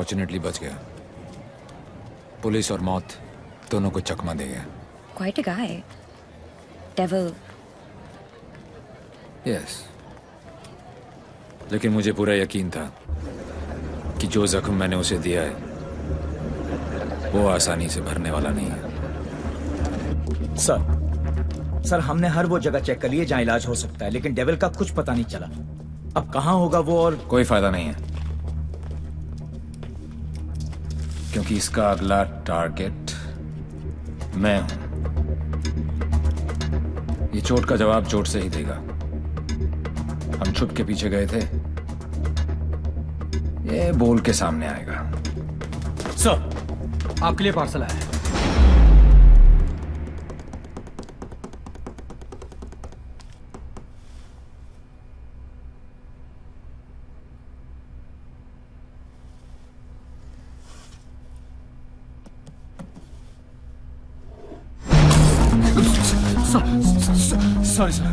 फॉर्चुनेटली बच गया। पुलिस और मौत दोनों को चकमा दे गया। Quite a guy. Devil. Yes, लेकिन मुझे पूरा यकीन था कि जो जख्म मैंने उसे दिया है वो आसानी से भरने वाला नहीं है। सर हमने हर वो जगह चेक कर ली है जहां इलाज हो सकता है, लेकिन डेविल का कुछ पता नहीं चला। अब कहां होगा वो, और कोई फायदा नहीं है, क्योंकि इसका अगला टारगेट मैं हूं। ये चोट का जवाब चोट से ही देगा। हम छुप के पीछे गए थे, ये बोल के सामने आएगा। सर आपके लिए पार्सल आया है। Sorry sir.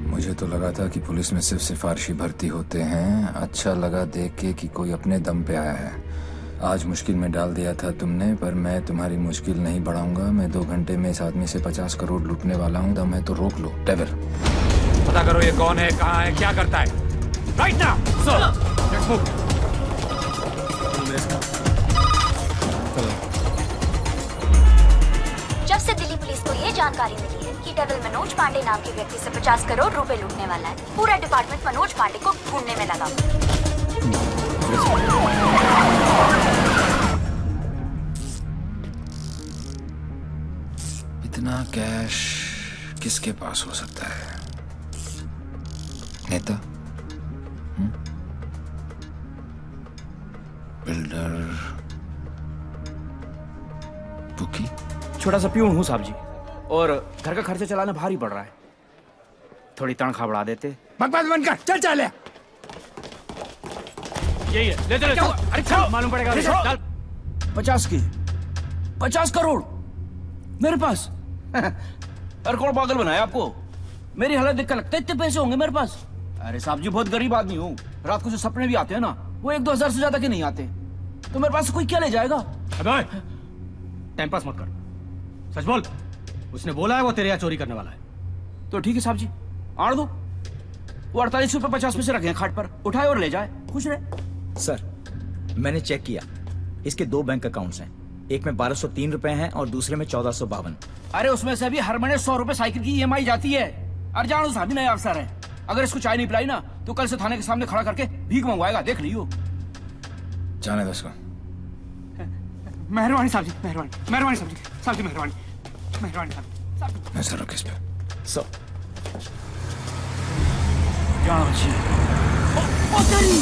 मुझे तो लगा था कि पुलिस में सिर्फ सिफारिशी भर्ती होते हैं। अच्छा लगा देख के कि कोई अपने दम पे आया है। आज मुश्किल में डाल दिया था तुमने, पर मैं तुम्हारी मुश्किल नहीं बढ़ाऊंगा। मैं 2 घंटे में इस आदमी से 50 करोड़ लूटने वाला हूँ। दम है तो रोक लो। डेविल, पता करो ये कौन है, कहाँ है, क्या करता है। Right now sir, let's move. जब से दिल्ली पुलिस को ये जानकारी मिली है कि डेविल मनोज पांडे नाम के व्यक्ति से 50 करोड़ रुपए लूटने वाला है, पूरा डिपार्टमेंट मनोज पांडे को ढूंढने में लगा। इतना कैश किसके पास हो सकता है? नेता, बिल्डर, बुकी? छोटा सा प्यून हूँ साहब जी, और घर का खर्चा चलाना भारी पड़ रहा है। थोड़ी तनख्वाह बढ़ा देते। बकवास बंद कर, चल चल। यही है, ले चलो। अरे चल, मालूम पड़ेगा। चल। 50 करोड़ मेरे पास। अरे कौन पागल बनाया आपको? मेरी हालत देखकर लगता है इतने पैसे होंगे मेरे पास। अरे साहब जी, बहुत गरीब आदमी हूँ। रात को जो सपने भी आते हैं ना, वो 1-2 हजार से ज्यादा के नहीं आते। तो मेरे पास कोई क्या ले जाएगा? अबे टाइम पास मत कर, सच बोल। उसने बोला है वो तेरे यहाँ चोरी करने वाला है। तो ठीक है साहब जी, आड़ दो। वो 48 रुपए 50 पैसे रखे हैं खाट पर, उठाए और ले जाए, खुश रहे। सर मैंने चेक किया, इसके 2 बैंक अकाउंट्स हैं। एक में 1203 रुपए हैं और दूसरे में 1452। अरे उसमें से भी हर महीने 100 रुपए साइकिल की EMI जाती है। अरे जानो साहब, नया अफसर है। अगर इसको चाय नहीं पिलाई ना तो कल से थाने के सामने खड़ा करके भीख मंगवाएगा, देख लियो। जाने दो इसको। मेहरबानी साहब जी, मेहरबानी साहब जी, साहब जी मेहरबानी साहब जी। नजर रख इस पे। सर जाओ जी। ओ तेरी।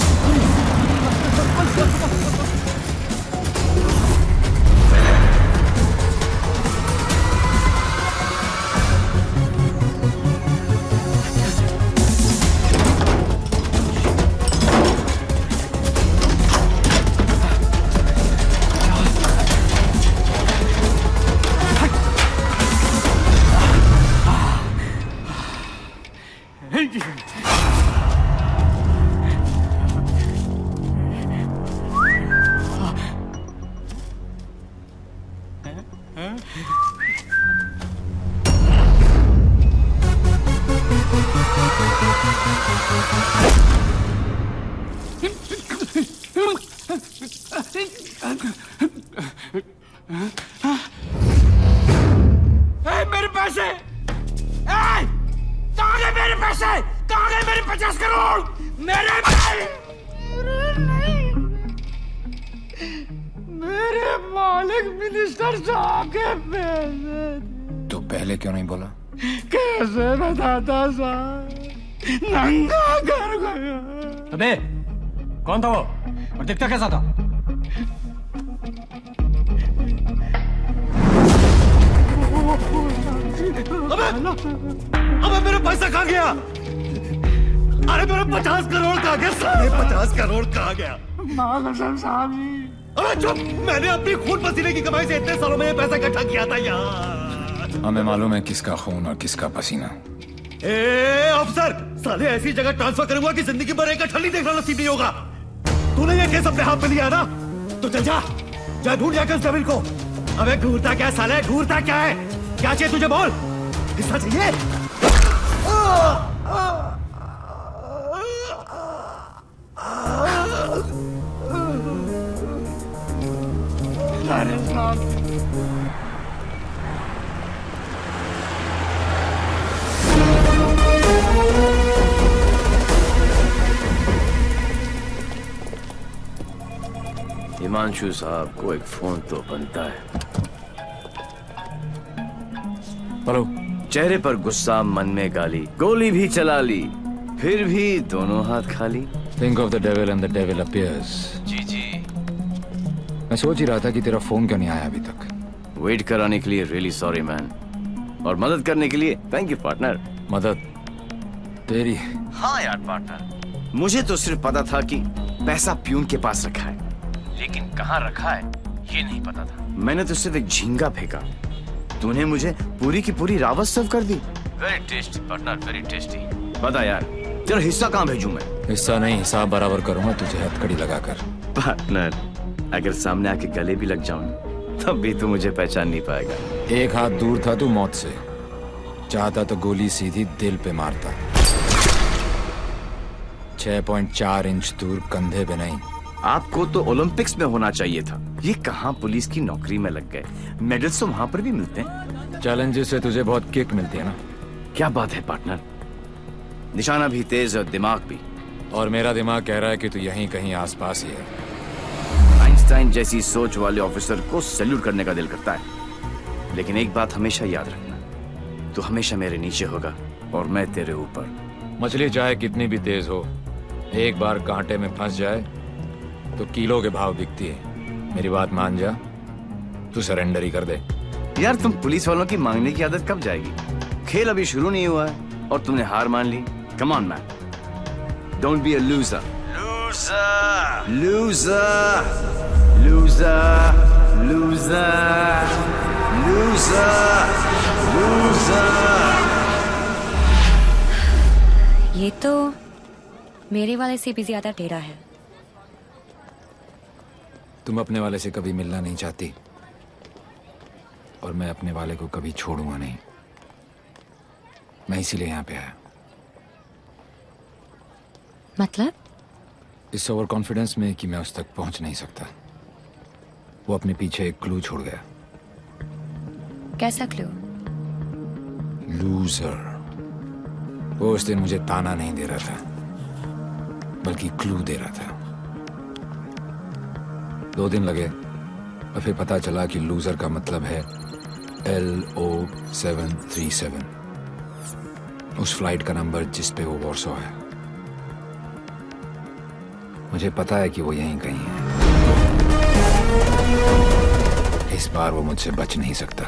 मेरे पैसे, कहाँ गए मेरे पैसे? कहाँ गए मेरे 50 करोड़? मेरे मेरे मालिक मिनिस्टर साहब के पैसे। तो पहले क्यों नहीं बोला? कैसे बताता साहब, नंगा कर गया। अबे कौन था वो और दिखता कैसा था? अबे मेरा पैसा कहाँ गया? अरे मेरा 50 करोड़ कहाँ गया? साढ़े 50 करोड़ कहाँ गया? कसम साहब जी। अबे चुप! मैंने अपनी खून पसीने की कमाई से इतने सालों में ये पैसा इकट्ठा किया था यार। हमें मालूम है किसका खून और किसका पसीना। ए अफसर, साले ऐसी जगह ट्रांसफर करूंगा कि जिंदगी भर एक ठंडी देखना नसीब नहीं होगा। तूने ये केस अपने हाथ में लिया ना, तो चल जा ढूंढ जाकर उस डेविल को। अबे ढूंढता क्या साले, ढूंढता क्या है? क्या चाहिए तुझे बोल, हिस्सा चाहिए? हिमांशु साहब को एक फोन तो बनता है। हेलो। चेहरे पर गुस्सा, मन में गाली, गोली भी चला ली, फिर भी दोनों हाथ खाली। Think of the devil and the devil appears. जी जी। मैं सोच ही रहा था कि तेरा फोन क्यों नहीं आया अभी तक। वेट कराने के लिए रियली सॉरी मैन, और मदद करने के लिए थैंक यू पार्टनर। मदद तेरी? हाँ यार पार्टनर, मुझे तो सिर्फ पता था कि पैसा प्यून के पास रखा है, लेकिन कहाँ रखा है ये नहीं पता था। मैंने तो सिर्फ एक झींगा फेंका, तूने मुझे पूरी की पूरी रावत सर्व कर दी। Very tasty partner, very tasty. बता यार, तेरा हिस्सा कहाँ भेजूं मैं? हिस्सा नहीं, हिसाब बराबर करूंगा तुझे हथकड़ी लगाकर। पार्टनर, अगर सामने आके गले भी लग जाऊं तब भी तू मुझे पहचान नहीं पाएगा। एक हाथ दूर था तू मौत से, चाहता तो गोली सीधी दिल पे मारता। 6.4 इंच दूर कंधे पे नहीं। आपको तो ओलंपिक्स में होना चाहिए था, ये कहाँ पुलिस की नौकरी में लग गए। मेडल्स तो वहाँ पर भी मिलते हैं। चैलेंजेस से तुझे बहुत किक मिलती है ना। क्या बात है पार्टनर, निशाना भी तेज और दिमाग भी। और मेरा दिमाग कह रहा है कि तू यहीं कहीं आसपास ही है। आइंस्टाइन जैसी सोच वाले ऑफिसर को सैल्यूट करने का दिल करता है, लेकिन एक बात हमेशा याद रखना, तू हमेशा मेरे नीचे होगा और मैं तेरे ऊपर। मछली चाहे कितनी भी तेज हो, एक बार कांटे में फंस जाए तो किलो के भाव बिकती है। मेरी बात मान जा, तू सरेंडर ही कर दे। यार तुम पुलिस वालों की मांगने की आदत कब जाएगी? खेल अभी शुरू नहीं हुआ है और तुमने हार मान ली। Come on man, don't be a loser. Loser loser loser loser loser loser. ये तो मेरे वाले से भी ज्यादा टेढ़ा है। तुम अपने वाले से कभी मिलना नहीं चाहती, और मैं अपने वाले को कभी छोड़ूंगा नहीं। मैं इसीलिए यहाँ पे आया। मतलब? इस ओवर कॉन्फिडेंस में कि मैं उस तक पहुंच नहीं सकता। वो अपने पीछे एक क्लू छोड़ गया। कैसा क्लू? लूजर। वो उस दिन मुझे ताना नहीं दे रहा था, बल्कि क्लू दे रहा था। 2 दिन लगे और फिर पता चला कि लूजर का मतलब है LO737, उस फ्लाइट का नंबर जिस पे वो वॉर्सो है। मुझे पता है कि वो यहीं कहीं है। इस बार वो मुझसे बच नहीं सकता।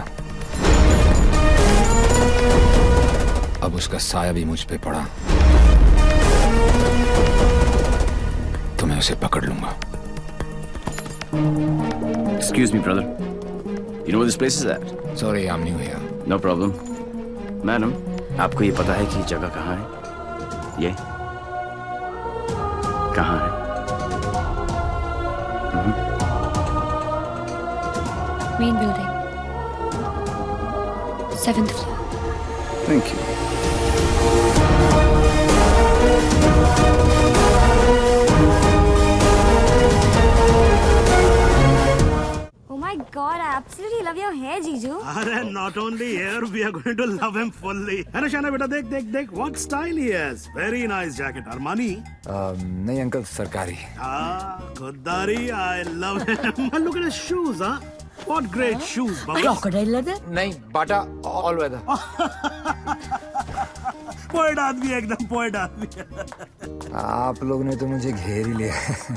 अब उसका साया भी मुझ पे पड़ा तो मैं उसे पकड़ लूंगा। Excuse me, brother. You know where this place is at? Sorry, I'm new here. No problem. Madam, आपको ये पता है कि जगह कहाँ है? ये कहाँ है? Main building, 7th floor. Thank you. God, I absolutely love your hair, Jiju. अरे not only hair, we are going to love him fully. है ना शाना बेटा, देख देख देख, what style he has. Very nice jacket, Armani. नहीं uncle, सरकारी। खुददारी, I love him. Look at his shoes, huh? What great shoes, Baba. Crocodile leather? नहीं, बाटा all weather. पोएट आदमी, एकदम पोएट आदमी। आप लोग ने तो मुझे घेर ही लिया।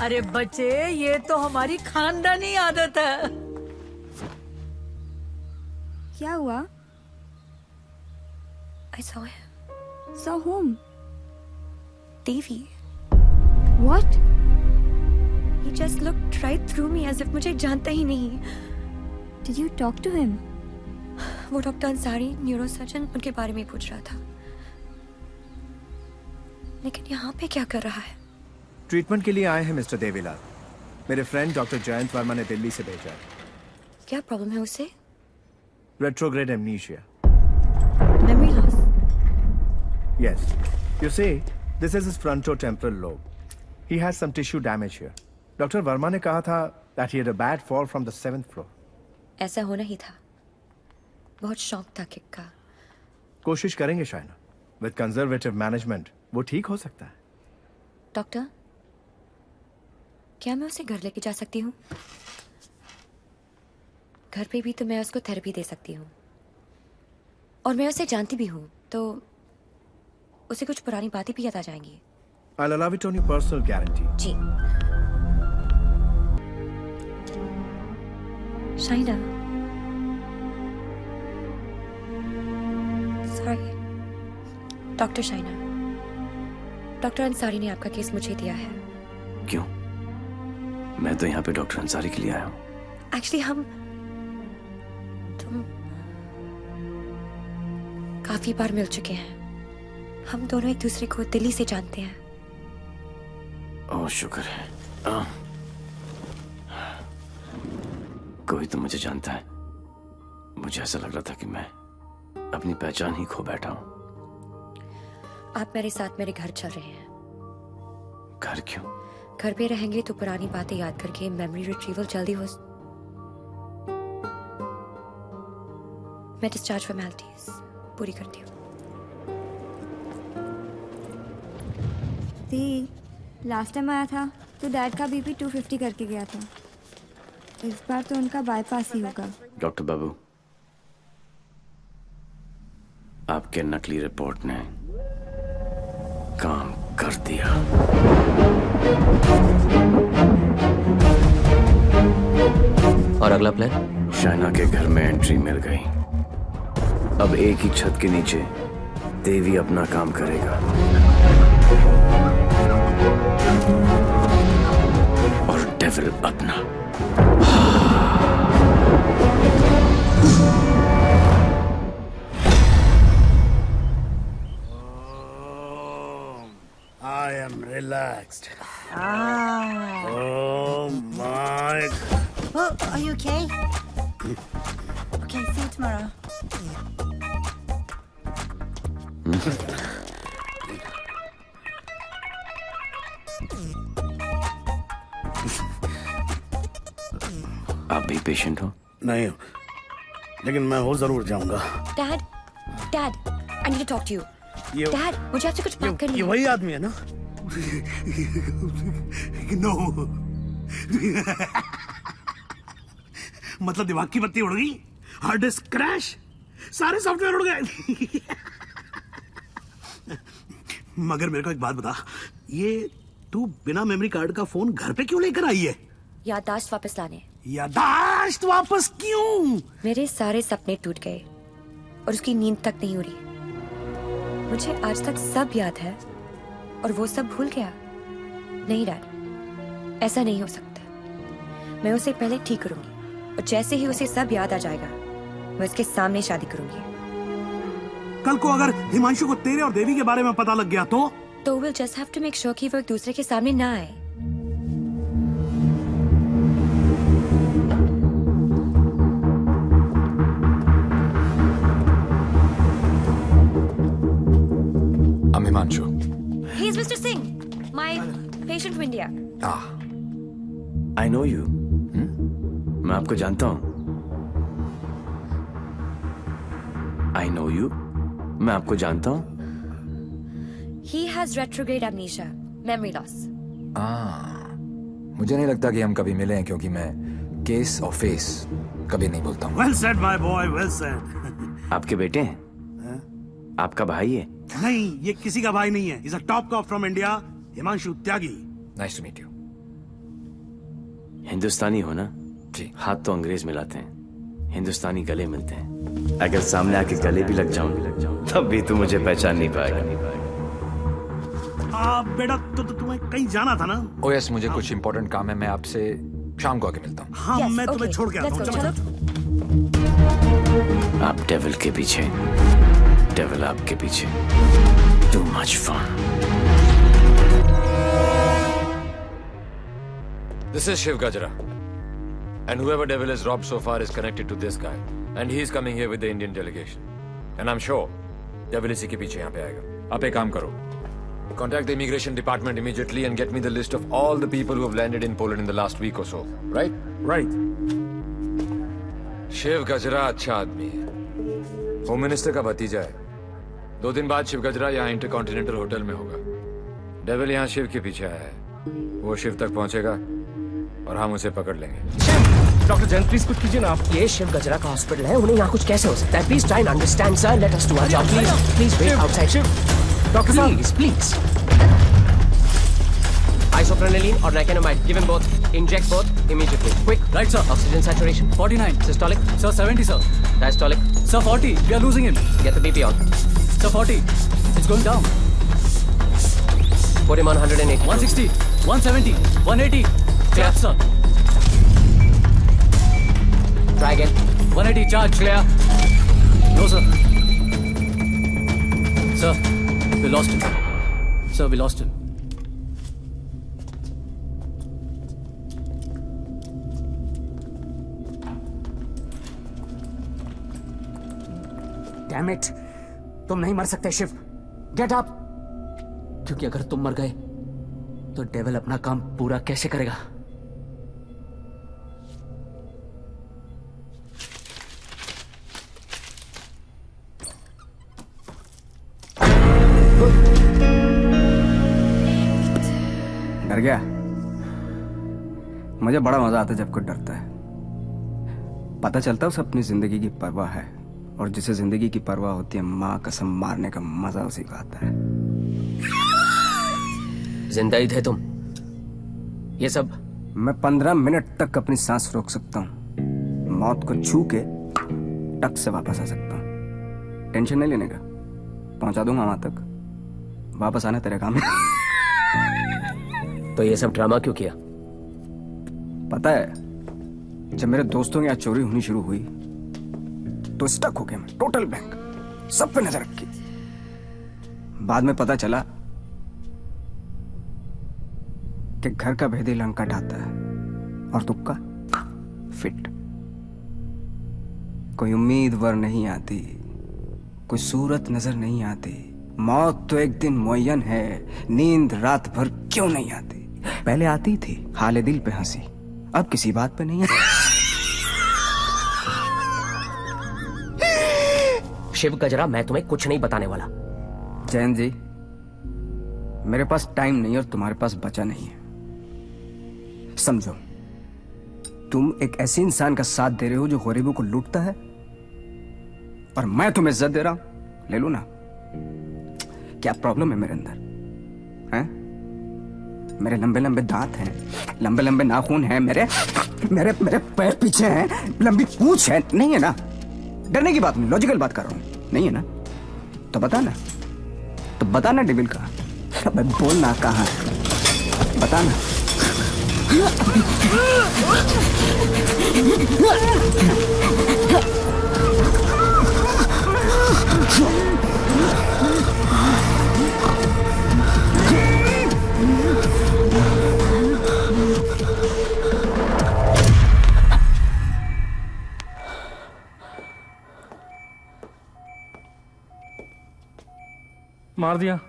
अरे बच्चे, ये तो हमारी खानदानी आदत है। क्या हुआ? I saw him. Saw whom? Devi. What? He just looked right through me as if मुझे जानता ही नहीं। Did you talk to him? वो डॉक्टर अंसारी न्यूरो सर्जन उनके बारे में पूछ रहा था, लेकिन यहाँ पे क्या कर रहा है? ट्रीटमेंट के लिए आए हैं मिस्टर देवीलाल। मेरे फ्रेंड डॉक्टर जयंत वर्मा ने दिल्ली से भेजा है। क्या प्रॉब्लम है उसे? Retrograde amnesia. Memory loss? Yes. You see, this is his frontotemporal lobe. He has some tissue damage here. Dr. Verma ने कहा था that he had a bad fall from the 7th floor. ऐसा होना ही था। बहुत शौक था किक का। कोशिश करेंगे शायना। With conservative management, वो ठीक हो सकता है। डॉक्टर, क्या मैं उसे घर लेके जा सकती हूँ? घर पे भी तो मैं उसको थेरेपी दे सकती हूँ, और मैं उसे जानती भी हूँ, तो उसे कुछ पुरानी बातें भी याद आ जाएंगी। I'll allow it on your personal guarantee. जी। Shaina, sorry, doctor Shaina, doctor Ansari ने आपका केस मुझे दिया है। क्यों? मैं तो यहाँ पे डॉक्टर अंसारी के लिए आया हूँ। एक्चुअली तुम काफी बार मिल चुके हैं। हम दोनों एक दूसरे को दिल्ली से जानते हैं। ओह शुक्र है। कोई तो मुझे जानता है। मुझे ऐसा लग रहा था कि मैं अपनी पहचान ही खो बैठा हूँ। आप मेरे साथ मेरे घर चल रहे हैं। घर क्यों? घर पे रहेंगे तो पुरानी बातें याद करके मेमोरी रिट्रीवल जल्दी हो। मैं डिस्चार्ज फॉर्मेलिटीज पूरी करती हूँ। लास्ट टाइम आया था तो डैड का बीपी 250 करके गया था। इस बार तो उनका बाईपास ही होगा। डॉक्टर बाबू, आपके नकली रिपोर्ट ने काम कर दिया। और अगला प्लान? शाइना के घर में एंट्री मिल गई। अब एक ही छत के नीचे देवी अपना काम करेगा और डेविल अपना। I am relaxed. Oh my. Oh, are you okay? Okay, see you tomorrow. आप भी पेशेंट हो? नहीं हो, लेकिन मैं हो जरूर जाऊंगा। Dad, dad, I need to talk to you. Dad, मुझे आपसे कुछ बात करनी है। ये वही आदमी है ना? नो। मतलब दिमाग की बत्ती उड़ गई, हार्ड डिस्क क्रैश, सारे सॉफ्टवेयर उड़ गए। मगर मेरे को एक बात बता, ये तू बिना मेमोरी कार्ड का फोन घर पे क्यों लेकर आई है? याददाश्त वापस लाने। याददाश्त वापस क्यों? मेरे सारे सपने टूट गए और उसकी नींद तक नहीं उड़ी। मुझे आज तक सब याद है और वो सब भूल गया। नहीं डैड, ऐसा नहीं हो सकता। मैं उसे पहले ठीक करूंगी और जैसे ही उसे सब याद आ जाएगा मैं उसके सामने शादी करूंगी। कल को अगर हिमांशु को तेरे और देवी के बारे में पता लग गया तो we'll just have to make sure कि वो एक दूसरे के सामने ना आए। I'm Himanshu. He's Mr. Singh, my patient from India. I know you. मैं आपको जानता हूँ। I know you. मैं आपको जानता हूँ। He has retrograde amnesia, memory loss. मुझे नहीं लगता कि हम कभी मिले हैं, क्योंकि मैं केस और फेस कभी नहीं बोलता हूँ। Well said, my boy, well said. आपके बेटे हैं? आपका भाई है? नहीं, ये किसी का भाई नहीं है। He's a top cop from India, Himanshu Tyagi. Nice to meet you. हिंदुस्तानी हो ना? जी। हाथ तो अंग्रेज मिलाते हैं, हिंदुस्तानी गले मिलते हैं। अगर सामने आके गले भी लग जाऊं, तब भी तू मुझे पहचान नहीं पाएगा। बेटा, तो तुम्हें कहीं जाना था ना? ओह यस, मुझे कुछ इंपॉर्टेंट काम है। मैं आपसे शाम को आके मिलता हूँ। हाँ, मैं तुम्हें छोड़ के आता हूँ। चलो। आप डेविल के पीछे, डेविल आपके पीछे। Too much fun. This is Shiv Gajra. And whoever devil is robbed so far is connected to this guy. And he is coming here with the Indian delegation. And I'm sure devil इसी के पीछे यहाँ पे आएगा। आप एक काम करो, contact the immigration department immediately and get me the list of all the people who have landed in Poland in the last week or so. Right? Right. Shiv गजरा अच्छा आदमी है, होम मिनिस्टर का भतीजा है। 2 दिन बाद शिव गजरा यहाँ इंटरकॉन्टिनेंटल होटल में होगा। डेविल यहाँ शिव के पीछे आया है, वो शिव तक पहुंचेगा और हम उसे पकड़ लेंगे। डॉक्टर जैन प्लीज कुछ कीजिए ना आप। ये शिव गजरा का हॉस्पिटल है, उन्हें यहाँ कुछ कैसे हो सकता है? Please try and understand sir, let us do our job please. Please wait outside. Doctor साहब please. Isoprenylene or nicotinamide, give him both. Inject both immediately. Quick. Right, sir. Oxygen saturation 49. Systolic. Sir, 70, sir. Diastolic. Sir, 40. We are losing him. Get the BP on. Sir, 40. It's going down. Put him on 180. 160. 170. 180. Clear, sir. Try again. 180. Charge. Clear. No, sir. Sir, we lost him. Sir, we lost him. Damn it! तुम नहीं मर सकते Shiv. Get up! क्योंकि अगर तुम मर गए तो डेविल अपना काम पूरा कैसे करेगा? डर गया? मुझे बड़ा मजा आता है जब कोई डरता है। पता चलता है उसे अपनी जिंदगी की परवाह है, और जिसे जिंदगी की परवाह होती है माँ कसम मारने का मजा उसी को आता है। जिंदा ही थे तुम? ये सब? मैं 15 मिनट तक अपनी सांस रोक सकता हूँ, मौत को छू के टक से वापस आ सकता हूँ। टेंशन नहीं लेने का, पहुंचा दूंगा वहां तक। वापस आना तेरे काम है। तो ये सब ड्रामा क्यों किया? पता है, जब मेरे दोस्तों की यहाँ चोरी होनी शुरू हुई तो स्टक हो गया मैं, टोटल बैंक, सब पे नजर रखी। बाद में पता चला कि घर का भेदी लंका ढाता है और तुक्का फिट। कोई उम्मीदवार नहीं आती, कोई सूरत नजर नहीं आती। मौत तो एक दिन मुअय्यन है, नींद रात भर क्यों नहीं आती? पहले आती थी हाले दिल पे हंसी, अब किसी बात पे नहीं है। शिव गजरा, मैं तुम्हें कुछ नहीं बताने वाला। जैन जी, मेरे पास टाइम नहीं और तुम्हारे पास बचा नहीं है। समझो, तुम एक ऐसे इंसान का साथ दे रहे हो जो गरीबों को लूटता है, और मैं तुम्हें इज्जत दे रहा हूं। ले लो ना। क्या प्रॉब्लम है मेरे अंदर? हैं? मेरे लंबे लंबे दांत हैं, लंबे लंबे नाखून हैं, मेरे मेरे मेरे पैर पीछे हैं, लंबी पूंछ है। नहीं है ना? डरने की बात नहीं, लॉजिकल बात कर रहा हूं। नहीं है ना? तो बता ना, तो बता ना डेविल कहाँ? अबे बोल ना कहाँ है, बता ना। मार दिया।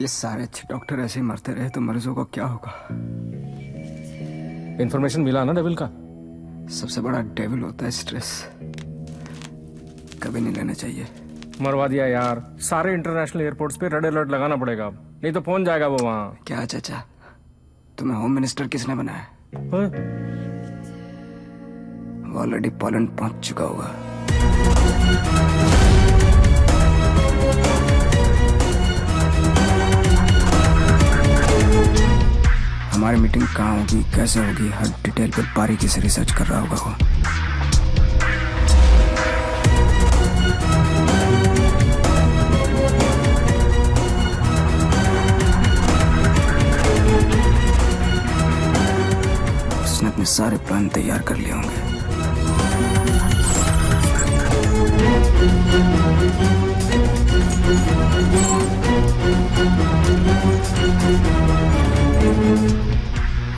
ये सारे अच्छे डॉक्टर ऐसे ही मरते रहे तो मरीजों को क्या होगा? इंफॉर्मेशन मिला ना डेविल का? सबसे बड़ा डेविल होता है स्ट्रेस, कभी नहीं लेना चाहिए। मरवा दिया यार। सारे इंटरनेशनल एयरपोर्ट्स पे रेड अलर्ट लगाना पड़ेगा अब, नहीं तो फोन जाएगा वो वहां। क्या चाचा, तुम्हें होम मिनिस्टर किसने बनाया? वो ऑलरेडी पोलैंड पहुंच चुका होगा। हमारी मीटिंग कहाँ होगी, कैसे होगी, हर डिटेल पे बारीकी से रिसर्च कर रहा होगा वो। उसने अपने सारे प्लान तैयार कर लिए होंगे।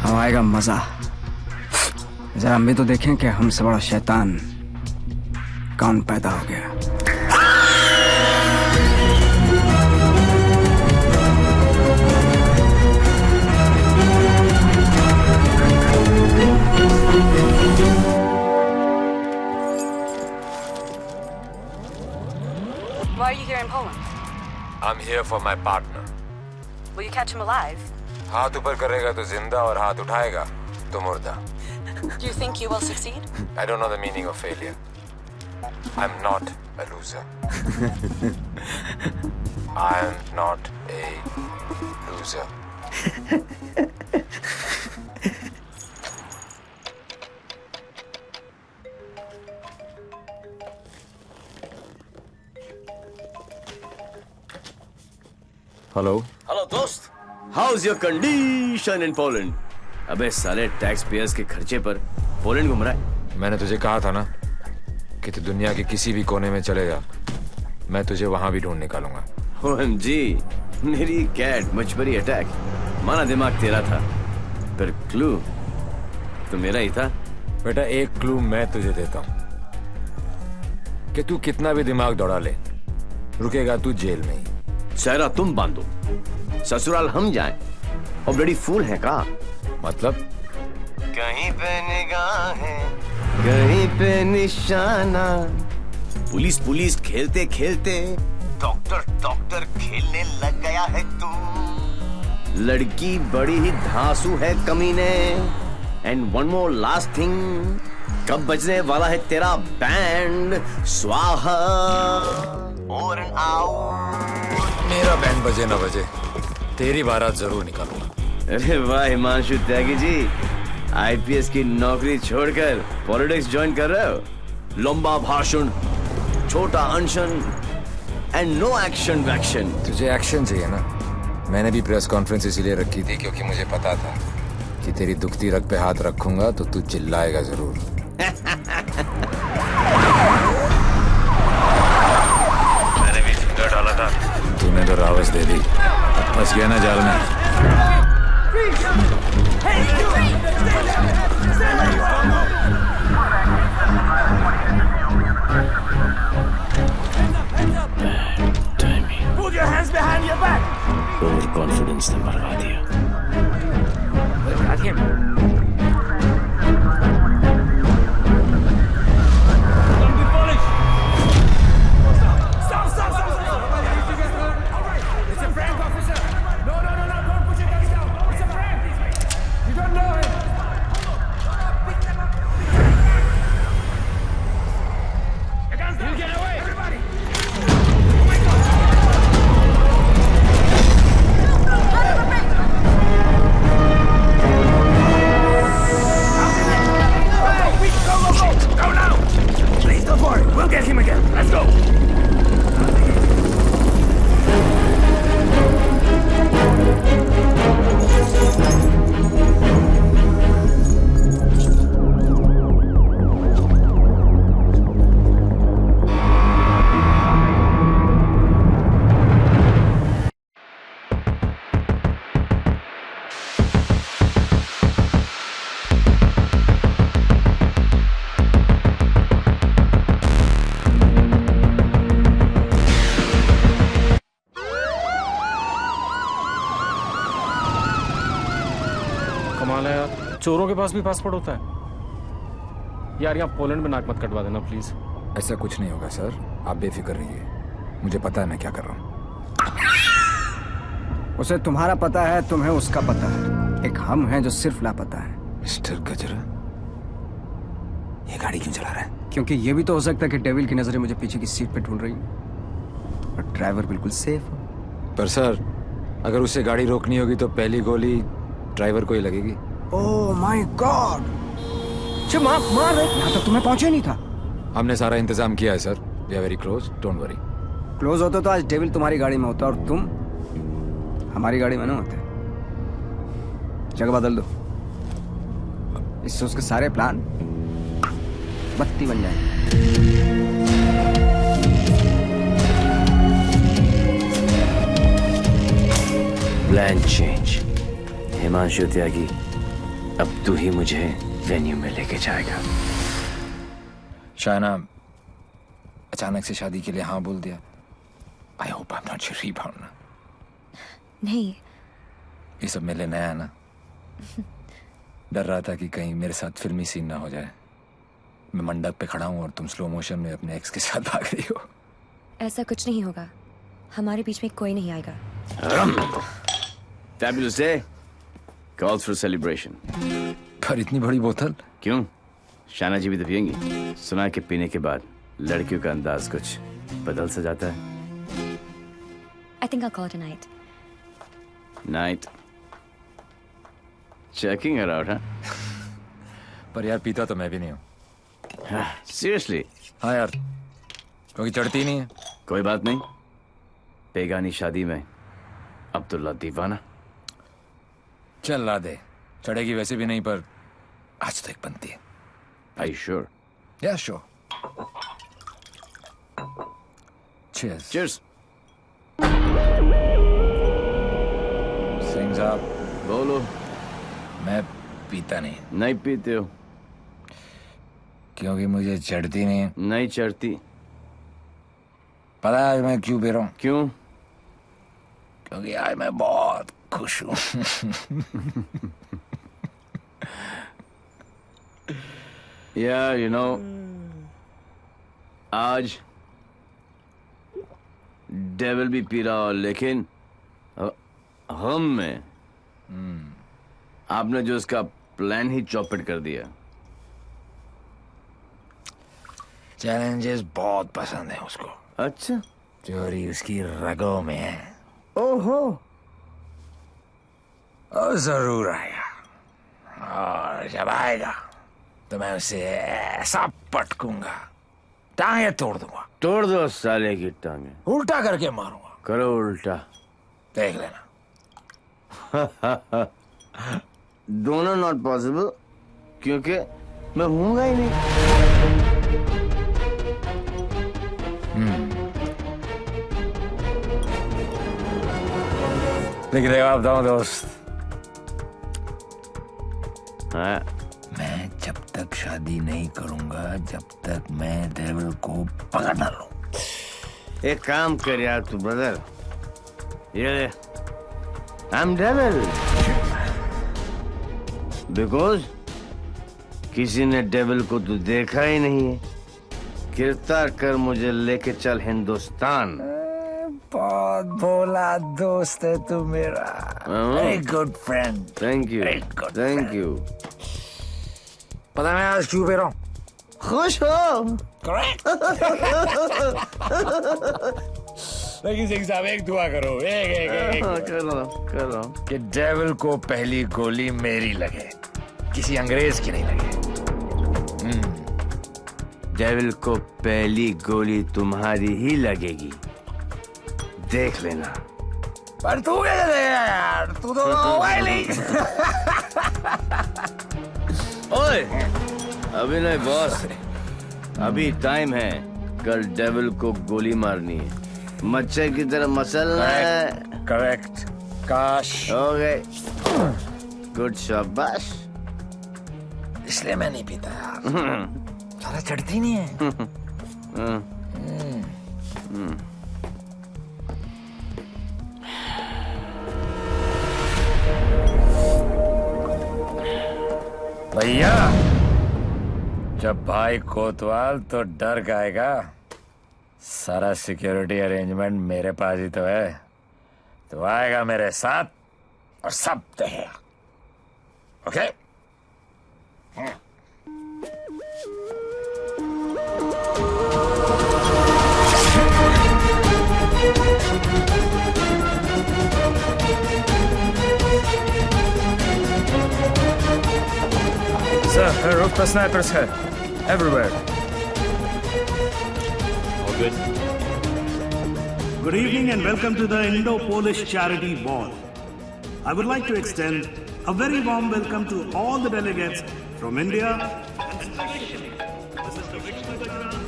अब आएगा मजा। जरा हम भी तो देखें कि हमसे बड़ा शैतान कौन पैदा हो गया। Why are you here in Poland? I'm here for my partner. Will you catch him alive? हाथ ऊपर करेगा तो जिंदा और हाथ उठाएगा तो मुर्दा. Do you think you will succeed? I don't know the meaning of failure. I'm not a loser. I am not a loser. Hello hello दोस्त, how is your condition in Poland? अबे साले टैक्स पेयर्स के खर्चे पर Poland घूम रहा है। मैंने तुझे कहा था ना कि तू दुनिया के किसी भी कोने में चले जा, मैं तुझे वहां भी ढूंढ निकालूंगा। OMG, मेरी कैट मछबरी अटैक। माना दिमाग तेरा था, पर क्लू तो मेरा ही था। बेटा एक क्लू मैं तुझे देता हूं कि तू कितना भी दिमाग दौड़ा ले, रुकेगा तू जेल में ही। सहरा तुम बांधो, ससुराल हम जाएं। और ब्लडी फूल है का? मतलब कहीं पे निगाहें, कहीं पे निशाना। पुलिस पुलिस खेलते खेलते डॉक्टर डॉक्टर खेलने लग गया है तू। लड़की बड़ी ही धांसू है कमीने। And one more last thing, कब बजने वाला है तेरा बैंड? स्वाहा और मेरा बैंड बजे ना बजे, तेरी बारात जरूर निकालूंगा। अरे वाह हिमांशु त्यागी जी, आईपीएस की नौकरी छोड़कर पॉलिटिक्स ज्वाइन कर रहे हो। लंबा भाषण, छोटा अनशन एंड नो एक्शन वैक्शन। तुझे एक्शन चाहिए ना? मैंने भी प्रेस कॉन्फ्रेंस इसीलिए रखी थी क्योंकि मुझे पता था कि तेरी दुखती रग पे हाथ रखूंगा तो तू चिल्लाएगा जरूर। मैंने भी फिंगर डाला था, तूने तो रावस दे दी। अब फंस गया ना जाल में। Put your hands behind your back. Over confidence ने मरवा दिया। चोरों के पास भी पासपोर्ट होता है यार। यहाँ पोलैंड में नाक मत कटवा देना प्लीज। ऐसा कुछ नहीं होगा सर, आप बेफिक्र रहिए, मुझे पता है मैं क्या कर रहा हूँ। उसे तुम्हारा पता है, तुम्हें उसका पता है। एक हम हैं जो सिर्फ लापता है। मिस्टर गजरा, ये गाड़ी क्यों चला रहा है? क्योंकि ये भी तो हो सकता है कि डेविल की नजरें मुझे पीछे की सीट पे ढूंढ रही हैं और ड्राइवर बिल्कुल सेफ हो। पर सर, अगर उसे गाड़ी रोकनी होगी तो पहली गोली ड्राइवर को ही लगेगी। Oh my God! मार यहाँ तक तुम्हें पहुंचे नहीं था। हमने सारा इंतजाम किया है sir, we are very close, don't worry. Close होते तो आज डेविल तुम्हारी गाड़ी में होता और तुम हमारी गाड़ी में ना होते। जगह बदल दो, इससे उसके सारे प्लान बत्ती बन जाएंगे। Plan change. हिमांशु त्यागी, अब तू ही मुझे वेन्यू में लेके जाएगा। शायना अचानक से शादी के लिए हाँ बोल दिया। I hope I am not your rebound ना। नहीं, ये सब मेरे लिए नया है ना। डर रहा था कि कहीं मेरे साथ फिल्मी सीन ना हो जाए। मैं मंडप पे खड़ा हूँ और तुम स्लो मोशन में अपने एक्स के साथ भाग रही हो। ऐसा कुछ नहीं होगा, हमारे बीच में कोई नहीं आएगा। Fabulous day. Calls for celebration. पर इतनी बड़ी बोतल क्यों? शाना जी भी तो पियेंगी। सुना कि पीने के बाद लड़कियों का अंदाज कुछ बदल सा जाता है। I think I'll call it a night. Night. Checking her out, huh? पर यार पीता तो मैं भी नहीं हूँ। Seriously? हाँ यार, क्योंकि चढ़ती नहीं है। कोई बात नहीं, बेगानी शादी में अब्दुल्ला दीवाना। चल ला दे, चढ़ेगी वैसे भी नहीं, पर आज तो एक बनती है। Are you sure? Yeah, sure. Cheers. Cheers. Singh साहब बोलो। मैं पीता नहीं। नहीं पीते हो? क्योंकि मुझे चढ़ती नहीं है। नहीं चढ़ती? पता है आज मैं क्यों पी रहा हूँ? क्यों? क्योंकि आज मैं बहुत खुश हूँ। Yeah, you know, आज डेविल भी पी रहा हो, लेकिन हम में आपने जो उसका प्लान ही चौपट कर दिया। चैलेंजेस बहुत पसंद है उसको। अच्छा, चोरी उसकी रगों में है। ओहो, और जरूर आएगा, और जब आएगा तो मैं उसे ऐसा पटकूंगा, टांगे तोड़ दूंगा। तोड़ दो साले की टांगे। उल्टा करके मारूंगा। करो उल्टा, देख लेना। दोनों नॉट पॉसिबल, क्योंकि मैं हूंगा ही नहीं। लेकिन देखो आप दोनों दोस्त, हाँ, मैं जब तक शादी नहीं करूंगा जब तक मैं डेविल को पकड़ ना लूं। एक काम कर यार तू ब्रदर, ये आई एम डेविल बिकॉज किसी ने डेविल को तो देखा ही नहीं है। गिरफ्तार कर मुझे लेके चल हिंदुस्तान। बहुत भोला दोस्त है तू मेरा। Very good friend. Thank you, thank you. पता मैं आज क्यों पी रहा हूँ? खुश हो? करेक्ट। लेकिन सिंह साहब एक दुआ करो, एक कर रहा हूँ कि डेविल को पहली गोली मेरी लगे, किसी अंग्रेज की नहीं लगे। डेविल को पहली गोली तुम्हारी ही लगेगी, देख लेना। पर तू कैसे देगा यार, तू तो होगा ही नहीं। ओए, अभी नहीं बॉस, अभी टाइम है। कल डेविल को गोली मारनी है, मच्छर की तरह मसलना है। करेक्ट। काश हो गए। गुड, शाबाश। इसलिए मैं नहीं पीता यार, सारा चढ़ती नहीं है। भैया, जब भाई कोतवाल तो डर गाएगा। सारा सिक्योरिटी अरेंजमेंट मेरे पास ही तो है, तो आएगा मेरे साथ और सब देखेगा। ओके? Sir, roof पर snipers है, everywhere. All good. Good evening and welcome to the Indo-Polish Charity Ball. I would like to extend a very warm welcome to all the delegates from India.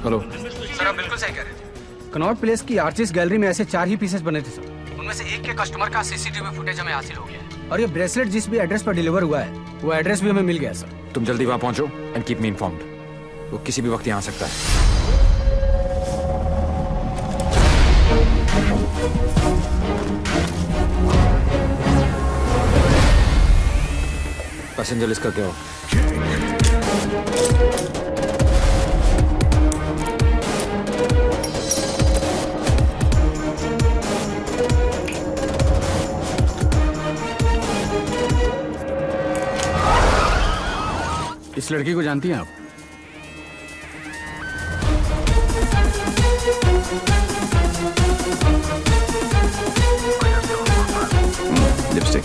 Hello sir, आप बिल्कुल सही कह रहे हैं। Connaught place की artist gallery में ऐसे 4 ही pieces बने थे सर। उनमें से एक के कस्टमर का सीसीटीवी फुटेज हमें हासिल हो गया है। और ये ब्रेसलेट जिस भी एड्रेस पर डिलीवर हुआ है वो एड्रेस भी हमें मिल गया सर। तुम जल्दी वहां पहुंचो एंड कीप मी इन्फॉर्म्ड। वो किसी भी वक्त यहाँ आ सकता है। पैसेंजर लिस्ट करके आओ। इस लड़की को जानती हैं आप? Lipstick.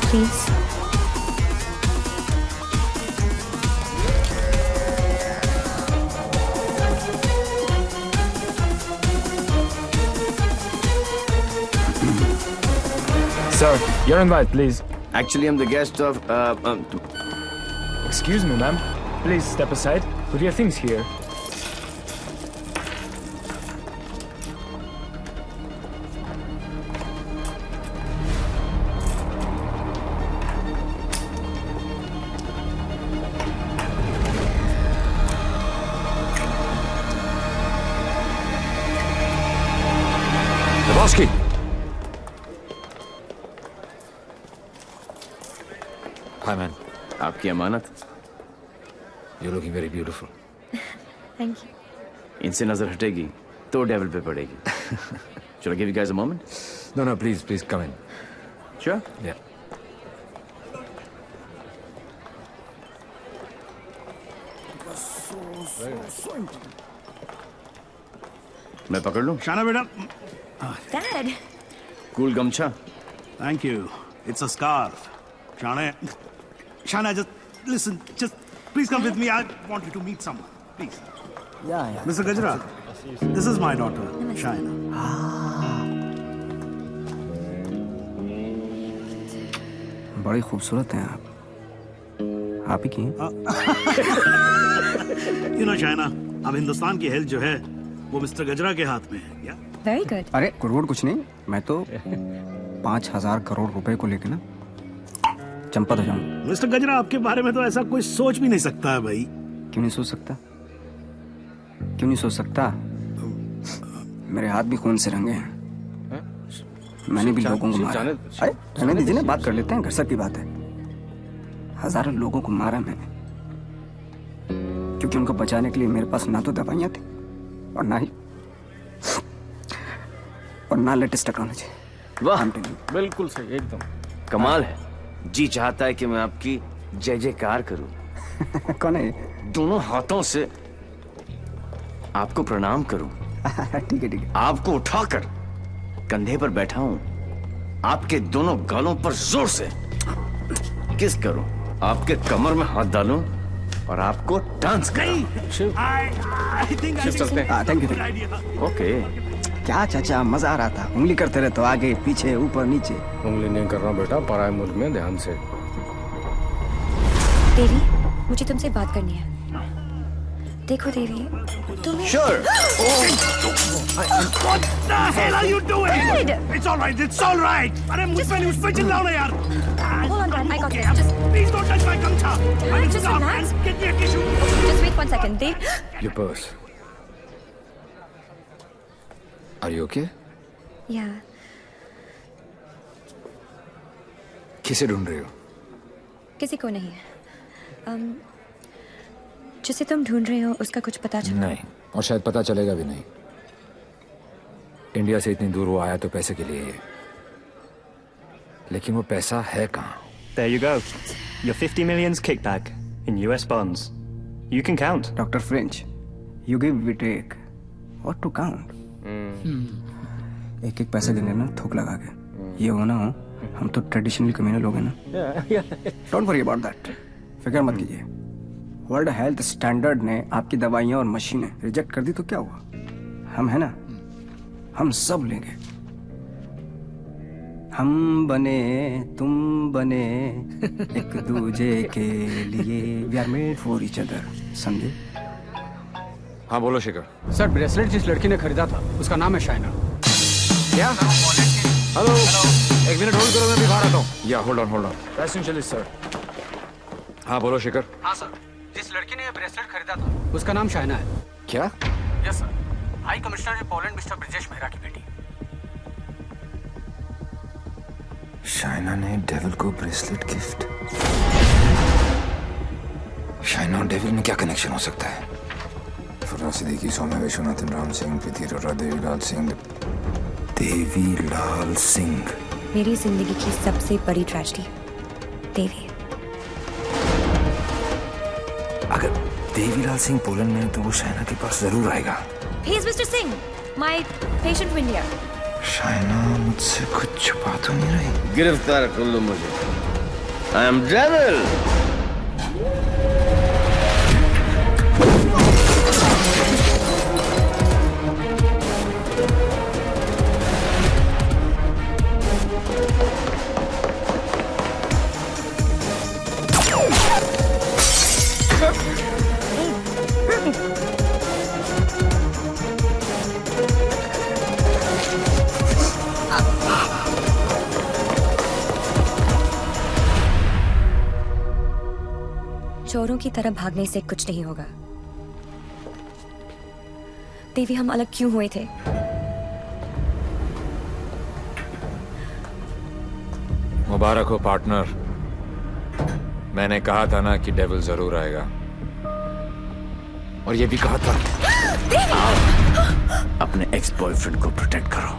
Please. Sir, your invite, please. Actually, I'm the guest of. Excuse me, ma'am. Please step aside. Put your things here. Lebowski. Hi, man. आपकी अमानत। You're looking very beautiful. Thank you. इनसे नजर हटेगी तो डेविल पे पड़ेगी। Shall I give you guys a moment? No, please come in. Sure? Yeah. मैं पकड़ लूं? शाना बेटा। Dad. कूल गमछा। Thank you. It's a scarf. Shana, just listen. Just please come with me. I want you to meet someone. Please. Yeah. Mr. Gajra, this is my daughter, Shaina. बड़ी खूबसूरत हैं आप। आप ही की हैं? You know, Shaina, अब हिंदुस्तान की health जो है वो मिस्टर गजरा के हाथ में है। क्या? Very good. अरे करोड़ कुछ नहीं, मैं तो 5,000 करोड़ रुपए को लेके ना चंपत हो जाऊंगा। मिस्टर गजरा, आपके बारे में तो ऐसा कोई सोच भी नहीं सकता है भाई। क्यों नहीं सोच सकता? क्यों नहीं सोच सकता? मेरे हाथ भी खून से रंगे हैं। मैंने भी लोगों को मारा। अरे रहने दीजिए ना, बात कर लेते हैं, घर सब की बात है। हजारों लोगों को मारा मैंने, क्योंकि उनको बचाने के लिए मेरे पास ना तो दवाइयां थी और ना लेटेस्ट टेक्नोलॉजी। वाह, बिल्कुल सही, एकदम कमाल है। जी चाहता है कि मैं आपकी जय जयकार करूं। कौन है? दोनों हाथों से आपको प्रणाम करूं। ठीक है। आपको उठाकर कंधे पर बैठा हूं, आपके दोनों गालों पर जोर से किस करूं, आपके कमर में हाथ डालूं और आपको डांस कराऊं। शिव चलते हैं। Thank you. ओके। क्या चाचा, मजा आ रहा था। उंगली करते रहे तो आगे पीछे ऊपर नीचे। उंगली नहीं कर रहा बेटा, पराये मुल्क में ध्यान से। देवी, मुझे तुमसे बात करनी है। देखो देवी, तुम्हें। Sure. What the hell are you doing? Dad! It's all right. It's all right. अरे मुझ पे चिल्लाओ ना यार। Hold on, Dad. I got this. Just please don't touch my gamcha. Dad, just relax. Get me a tissue. Just wait 1 second. Dev. Your purse. Are you okay? Yeah. किसे ढूंढ रही हो? किसी को नहीं। जिसे तुम ढूंढ रहे हो उसका कुछ पता चला? नहीं, और शायद पता चलेगा भी नहीं। इंडिया से इतनी दूर वो आया तो पैसे के लिए ही है, लेकिन वो पैसा है कहाँ? There you go. Your 50 million's kickback in US bonds. You can count. Dr. French, you give, we take. What to count? एक पैसे देने ना थूक लगा के। ये हो ना हो, हम तो ट्रेडिशनल कम्युनल लोग हैं ना। Don't worry about that. फिक्र मत कीजिए। वर्ल्ड हेल्थ स्टैंडर्ड ने आपकी दवाइयां और मशीनें रिजेक्ट कर दी तो क्या हुआ? हम है ना, हम सब लेंगे। हम बने तुम बने एक दूजे के लिए, we are made for each other, समझे? हाँ बोलो शेखर। सर ब्रेसलेट जिस लड़की ने खरीदा था उसका नाम है शाइना। क्या? हेलो, एक मिनट होल्ड करो, मैं अभी बाहर आता हूँ। या होल्ड ऑन पैसेंजर सर। हाँ बोलो शेखर। हाँ सर, जिस लड़की ने ये ब्रेसलेट खरीदा था उसका नाम शाइना है। क्या? Yes sir, high commissioner in Poland mister Brijesh Mehra की बेटी। शाइना ने डेविल को ब्रेसलेट गिफ्ट। शाइना और डेविल में क्या कनेक्शन हो सकता है? फुर्रा सिद्दीकी, सौम्या विश्वनाथन, राम सिंह, प्रीति अरोड़ा, देवीलाल सिंह। देवीलाल सिंह मेरी जिंदगी की सबसे बड़ी ट्रेजेडी, देवी। अगर देवीलाल सिंह पोलैंड में है तो वो शाइना के पास जरूर आएगा। He is Mr. Singh, my patient from India. Shaina मुझसे कुछ छुपा तो नहीं रही? गिरफ्तार कर लो मुझे। I am Devil. चोरों की तरह भागने से कुछ नहीं होगा। देवी, हम अलग क्यों हुए थे? मुबारक हो पार्टनर। मैंने कहा था ना कि डेविल जरूर आएगा, और ये भी कहा था। अपने एक्स बॉयफ्रेंड को प्रोटेक्ट करो।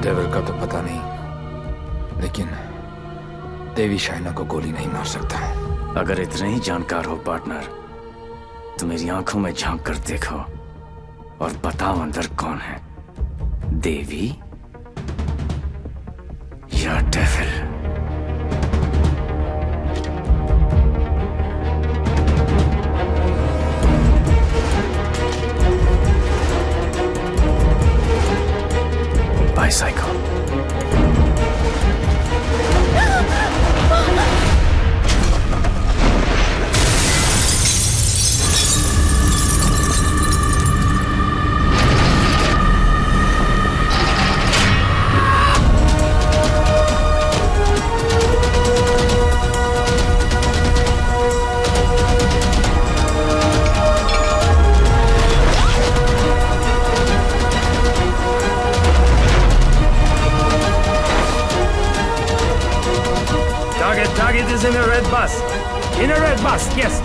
डेविल का तो पता नहीं, लेकिन देवी शाइना को गोली नहीं मार सकता। अगर इतने ही जानकार हो पार्टनर, तो मेरी आंखों में झांक कर देखो और बताओ अंदर कौन है, देवी या devil? Psycho. Target is in a red bus. In a red bus, yes.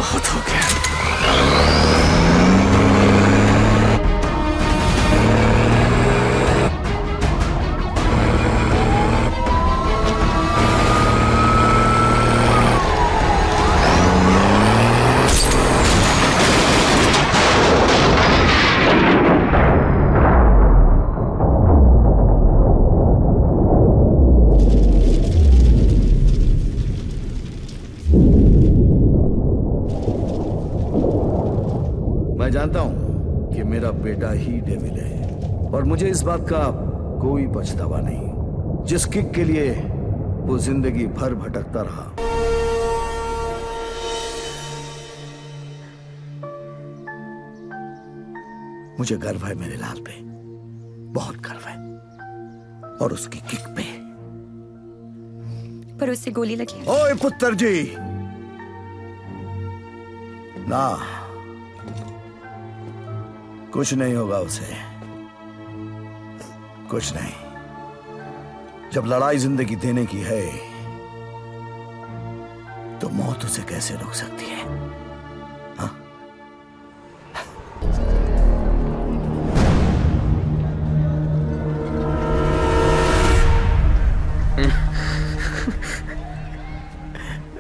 बहुत हो गया। मैं जानता हूं कि मेरा बेटा ही डेविल है और मुझे इस बात का कोई पछतावा नहीं, जिस किक के लिए वो जिंदगी भर भटकता रहा। मुझे गर्व है मेरे लाल पे, बहुत गर्व है, और उसकी किक पे। पर उससे गोली लगी। ओए पुत्र जी, ना, कुछ नहीं होगा उसे, कुछ नहीं। जब लड़ाई जिंदगी देने की है तो मौत उसे कैसे रोक सकती है? हाँ?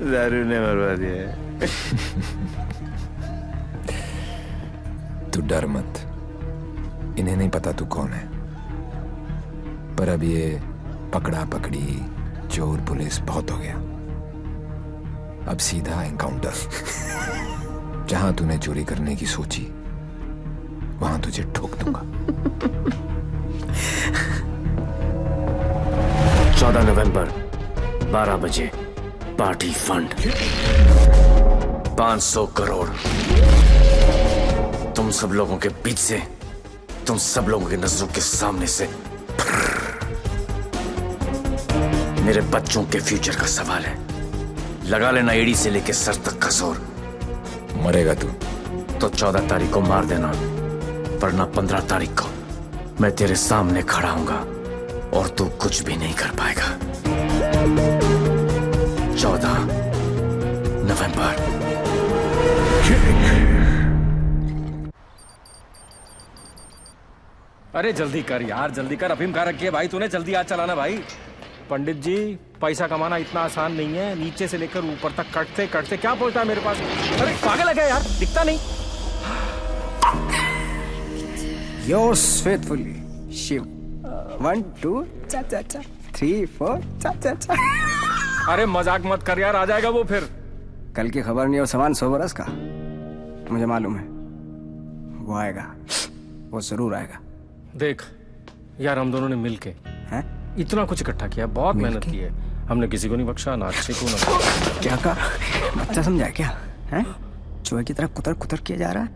दारू ने मरवा दिया। तू डर मत, इन्हें नहीं पता तू कौन है, पर अब ये पकड़ा पकड़ी चोर पुलिस बहुत हो गया। अब सीधा एनकाउंटर। जहां तूने चोरी करने की सोची वहां तुझे ठोक दूंगा। 14 नवंबर 12 बजे पार्टी फंड 500 करोड़ तुम सब लोगों के बीच से, तुम सब लोगों की नजरों के सामने से। मेरे बच्चों के फ्यूचर का सवाल है, लगा लेना एड़ी से लेके सर तक का जोर। मरेगा तू तो 14 तारीख को मार देना, वरना 15 तारीख को मैं तेरे सामने खड़ा हूंगा और तू कुछ भी नहीं कर पाएगा। 14 नवंबर। अरे जल्दी कर यार, जल्दी कर। अफीम खा रखी है भाई तूने, जल्दी आज चलाना भाई। पंडित जी, पैसा कमाना इतना आसान नहीं है, नीचे से लेकर ऊपर तक कटते कटते क्या पहुंचता है मेरे पास। अरे पागल है क्या यार, दिखता नहीं। Yours faithfully, Shiv. 1 2 चा चा चा 3 4 चा चा चा। अरे मजाक मत कर यार, आ जाएगा वो फिर। कल की खबर नहीं और सामान 100 बरस का, मुझे मालूम है वो आएगा, वो जरूर आएगा। देख यार, हम दोनों ने मिलके इतना कुछ इकट्ठा किया, बहुत मेहनत की है हमने, किसी को नहीं बख्शा, ना अच्छे को ना। क्या कहा? बच्चा समझा क्या है? चूहे की तरह कुतर कुतर किया जा रहा है।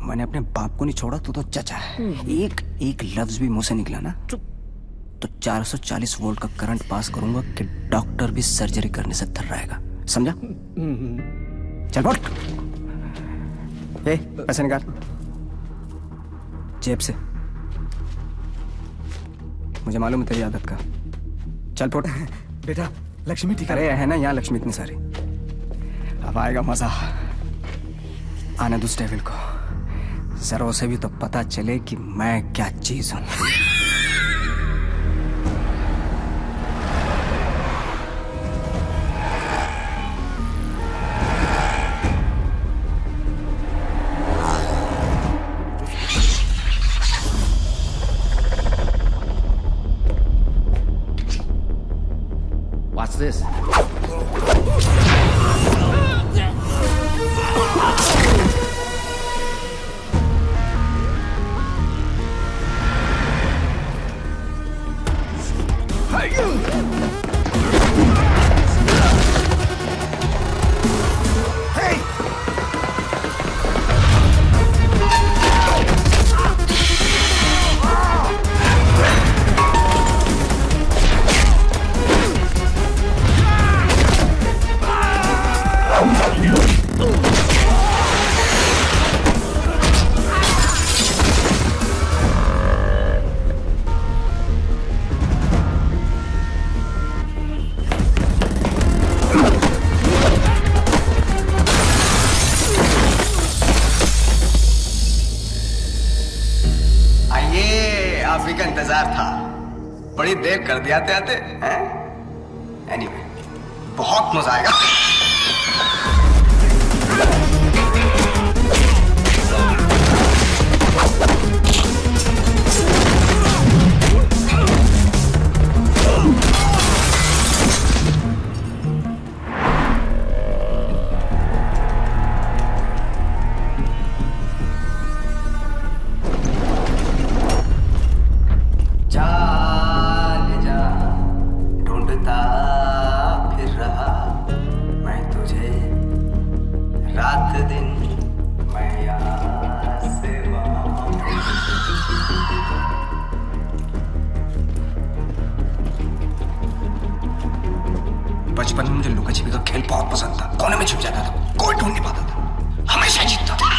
मैंने अपने बाप को नहीं छोड़ा, तो चचा है। एक लफ्ज भी मुंह से निकला ना तो 440 वोल्ट का करंट पास करूंगा कि डॉक्टर भी सर्जरी करने से थर रहेगा, समझा? चल बोल। पैसे निकाल जेब से, मुझे मालूम है तेरी आदत का। चल फोट। बेटा लक्ष्मी ठीक अरे है ना यहाँ लक्ष्मी इतनी सारी, अब आएगा मजा। आने दो डेविल को, जरा उसे भी तो पता चले कि मैं क्या चीज हूं। What's this? इंतजार था, बड़ी देर कर दिया आते आते हैं। एनीवे, बहुत मजा आएगा। बचपन में मुझे लुका छिपी का खेल बहुत पसंद था। कोने में छुप जाता था, कोई ढूंढ नहीं पाता था, हमेशा जीतता था।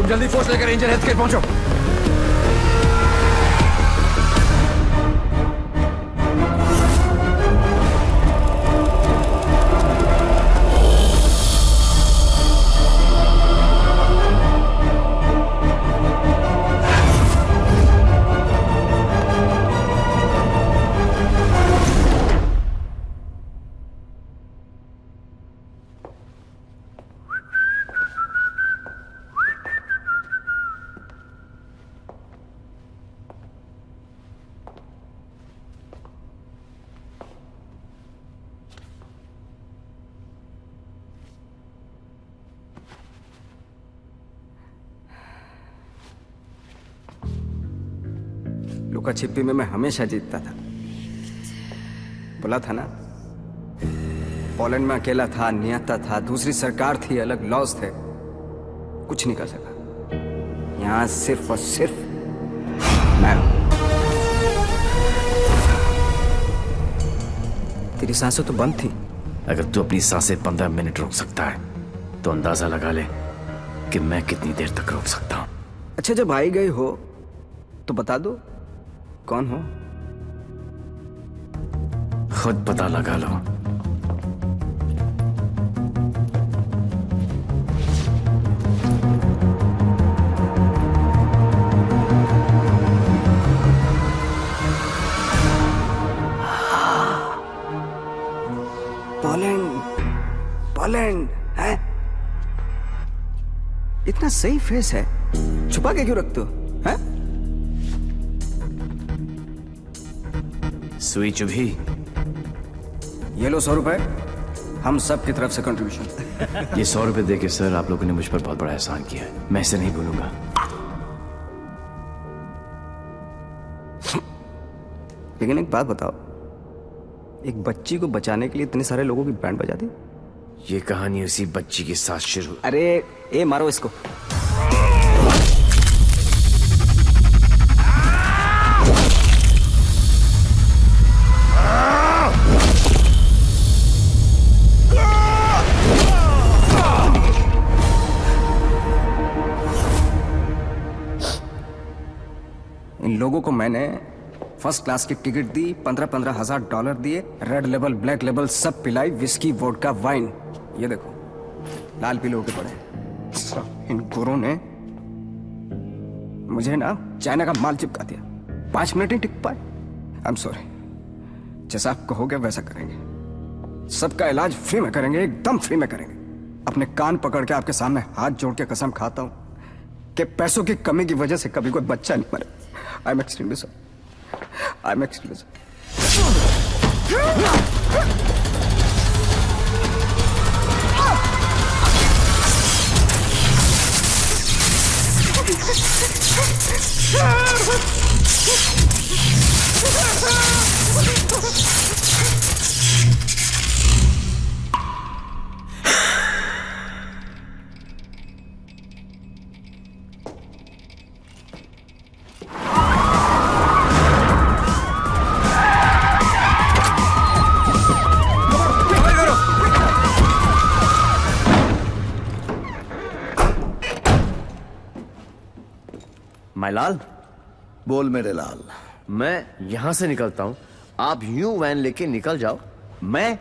जल्दी फोर्स लेकर रेंजर हेल्थ केयर पहुंचो। लुका छिपी में मैं हमेशा जीतता था। बोला था ना, पोलैंड में अकेला था, नियता था, दूसरी सरकार थी, अलग लॉज थे, कुछ नहीं कर सका। यहां सिर्फ और सिर्फ मैं हूं। तेरी सांसें तो बंद थी। अगर तू अपनी सांसें 15 मिनट रोक सकता है तो अंदाजा लगा ले कि मैं कितनी देर तक रोक सकता हूं। अच्छा, जब आई गई हो तो बता दो कौन हो। खुद पता लगा लो। पोलैंड है? इतना सही फेस है, छुपा के क्यों रखते हो? हैं? सुई चुभी। ये लो 100 रुपए, हम सब की तरफ से कंट्रीब्यूशन। ये 100 रुपए देके सर आप लोगों ने मुझ पर बहुत बड़ा एहसान किया है, मैं इसे नहीं भूलूंगा। लेकिन एक बात बताओ, एक बच्ची को बचाने के लिए इतने सारे लोगों की बैंड बजा दी? ये कहानी उसी बच्ची के साथ शुरू। अरे ए मारो इसको। इन लोगों को मैंने फर्स्ट क्लास की टिकट दी, 15-15 हजार डॉलर दिए, रेड लेबल ब्लैक लेबल सब पिलाई, विस्की वोडका वाइन। ये देखो लाल पीले होके पड़े। इन गुरों ने मुझे ना चाइना का माल चिपका दिया, 5 मिनट ही टिक पाए। आई एम सॉरी, जैसा आप कहोगे वैसा करेंगे। सबका इलाज फ्री में करेंगे, एकदम फ्री में करेंगे। अपने कान पकड़ के आपके सामने हाथ जोड़ के कसम खाता हूं कि पैसों की कमी की वजह से कभी कोई बच्चा नहीं मरे। I am extremely sorry. I'm exclusive. My लाल, बोल मेरे लाल। मैं यहां से निकलता हूं, आप यूं वैन लेके निकल जाओ, मैं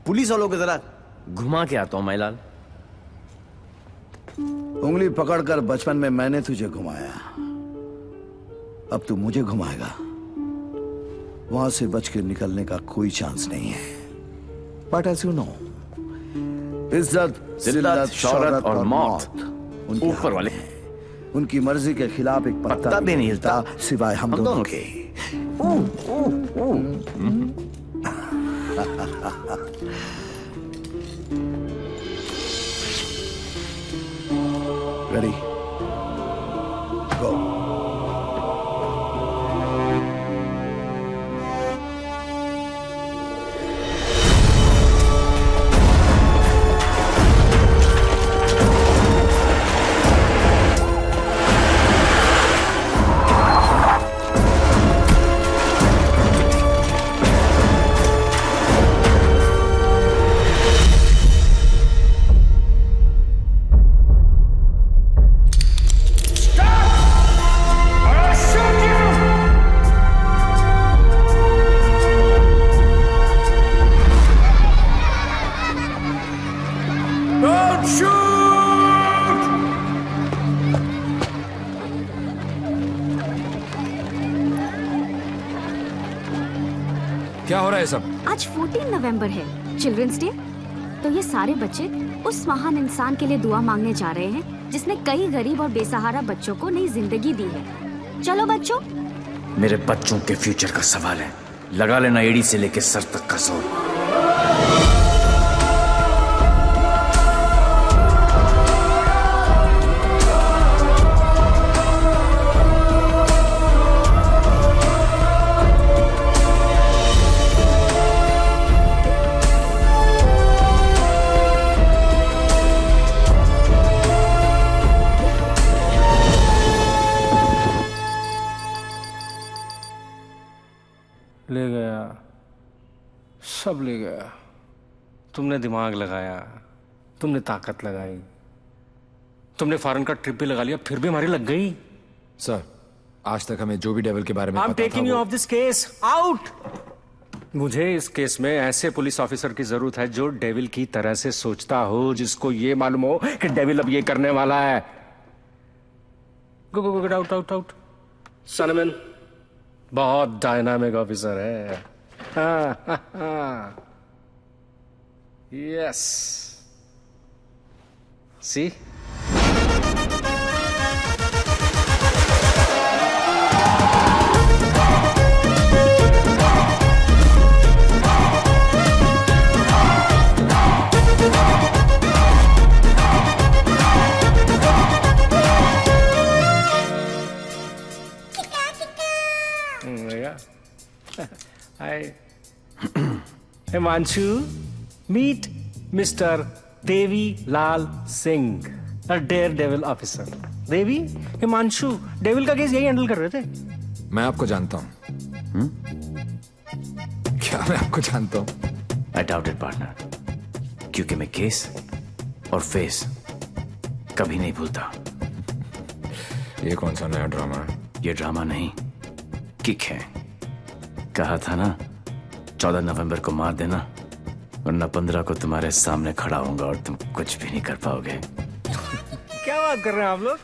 पुलिस वालों की तरह घुमा के आता हूं। माय लाल, उंगली पकड़कर बचपन में मैंने तुझे घुमाया, अब तू मुझे घुमाएगा। वहां से बच के निकलने का कोई चांस नहीं है। बट एज यू नो, इज्जत, जिल्लत, शौहरत और मौत उनके ऊपर वाले हैं। उनकी मर्जी के खिलाफ एक पत्ता भी नहीं हिलता सिवाय हम दोनों के। रेडी, गो। क्या हो रहा है सब? आज 14 नवंबर है, चिल्ड्रंस डे। तो ये सारे बच्चे उस महान इंसान के लिए दुआ मांगने जा रहे हैं जिसने कई गरीब और बेसहारा बच्चों को नई जिंदगी दी है। चलो बच्चों। मेरे बच्चों के फ्यूचर का सवाल है, लगा लेना एड़ी से लेके सर तक का जोर। ले गया, सब ले गया। तुमने दिमाग लगाया, तुमने ताकत लगाई, तुमने फॉरेन का ट्रिप भी लगा लिया, फिर भी हमारी लग गई। सर, आज तक हमें जो भी डेविल के बारे में I'm पता taking था you off this case. Out! मुझे इस केस में ऐसे पुलिस ऑफिसर की जरूरत है जो डेविल की तरह से सोचता हो, जिसको ये मालूम हो कि डेविल अब ये करने वाला है। गो गो गो, आउट आउट आउट। सनमैन बहुत डायनामिक ऑफिसर है। Yes, C Hi. Himanshu, meet Mr. Devi Lal Singh, a daredevil officer. Devi, Himanshu devil का केस यही हैंडल कर रहे थे। मैं आपको जानता हूं। क्या मैं आपको जानता हूं? I doubt it, partner. क्योंकि मैं केस और फेस कभी नहीं भूलता। ये कौन सा नया ड्रामा है? ये ड्रामा नहीं, किक है। कहा था ना 14 नवंबर को मार देना, वरना 15 को तुम्हारे सामने खड़ा होऊंगा और तुम कुछ भी नहीं कर पाओगे। क्या बात कर रहे हैं आप लोग?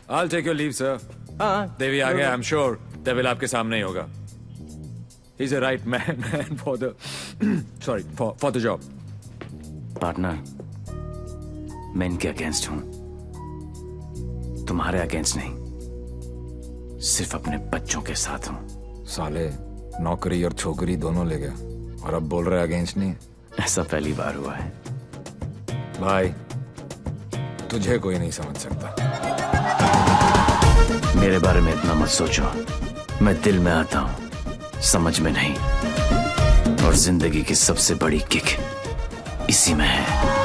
I'll take your leave, sir. हाँ, देवी आ गया। I'm sure डेविल आपके सामने ही होगा। He's a right man for the for the job. Partner, मैं इनके अगेंस्ट हूं, तुम्हारे अगेंस्ट नहीं, सिर्फ अपने बच्चों के साथ हूं। साले नौकरी और छोकरी दोनों ले गया और अब बोल रहे अगेंस्ट नहीं। ऐसा पहली बार हुआ है। भाई, तुझे कोई नहीं समझ सकता। मेरे बारे में इतना मत सोचो, मैं दिल में आता हूं, समझ में नहीं। और जिंदगी की सबसे बड़ी किक इसी में है।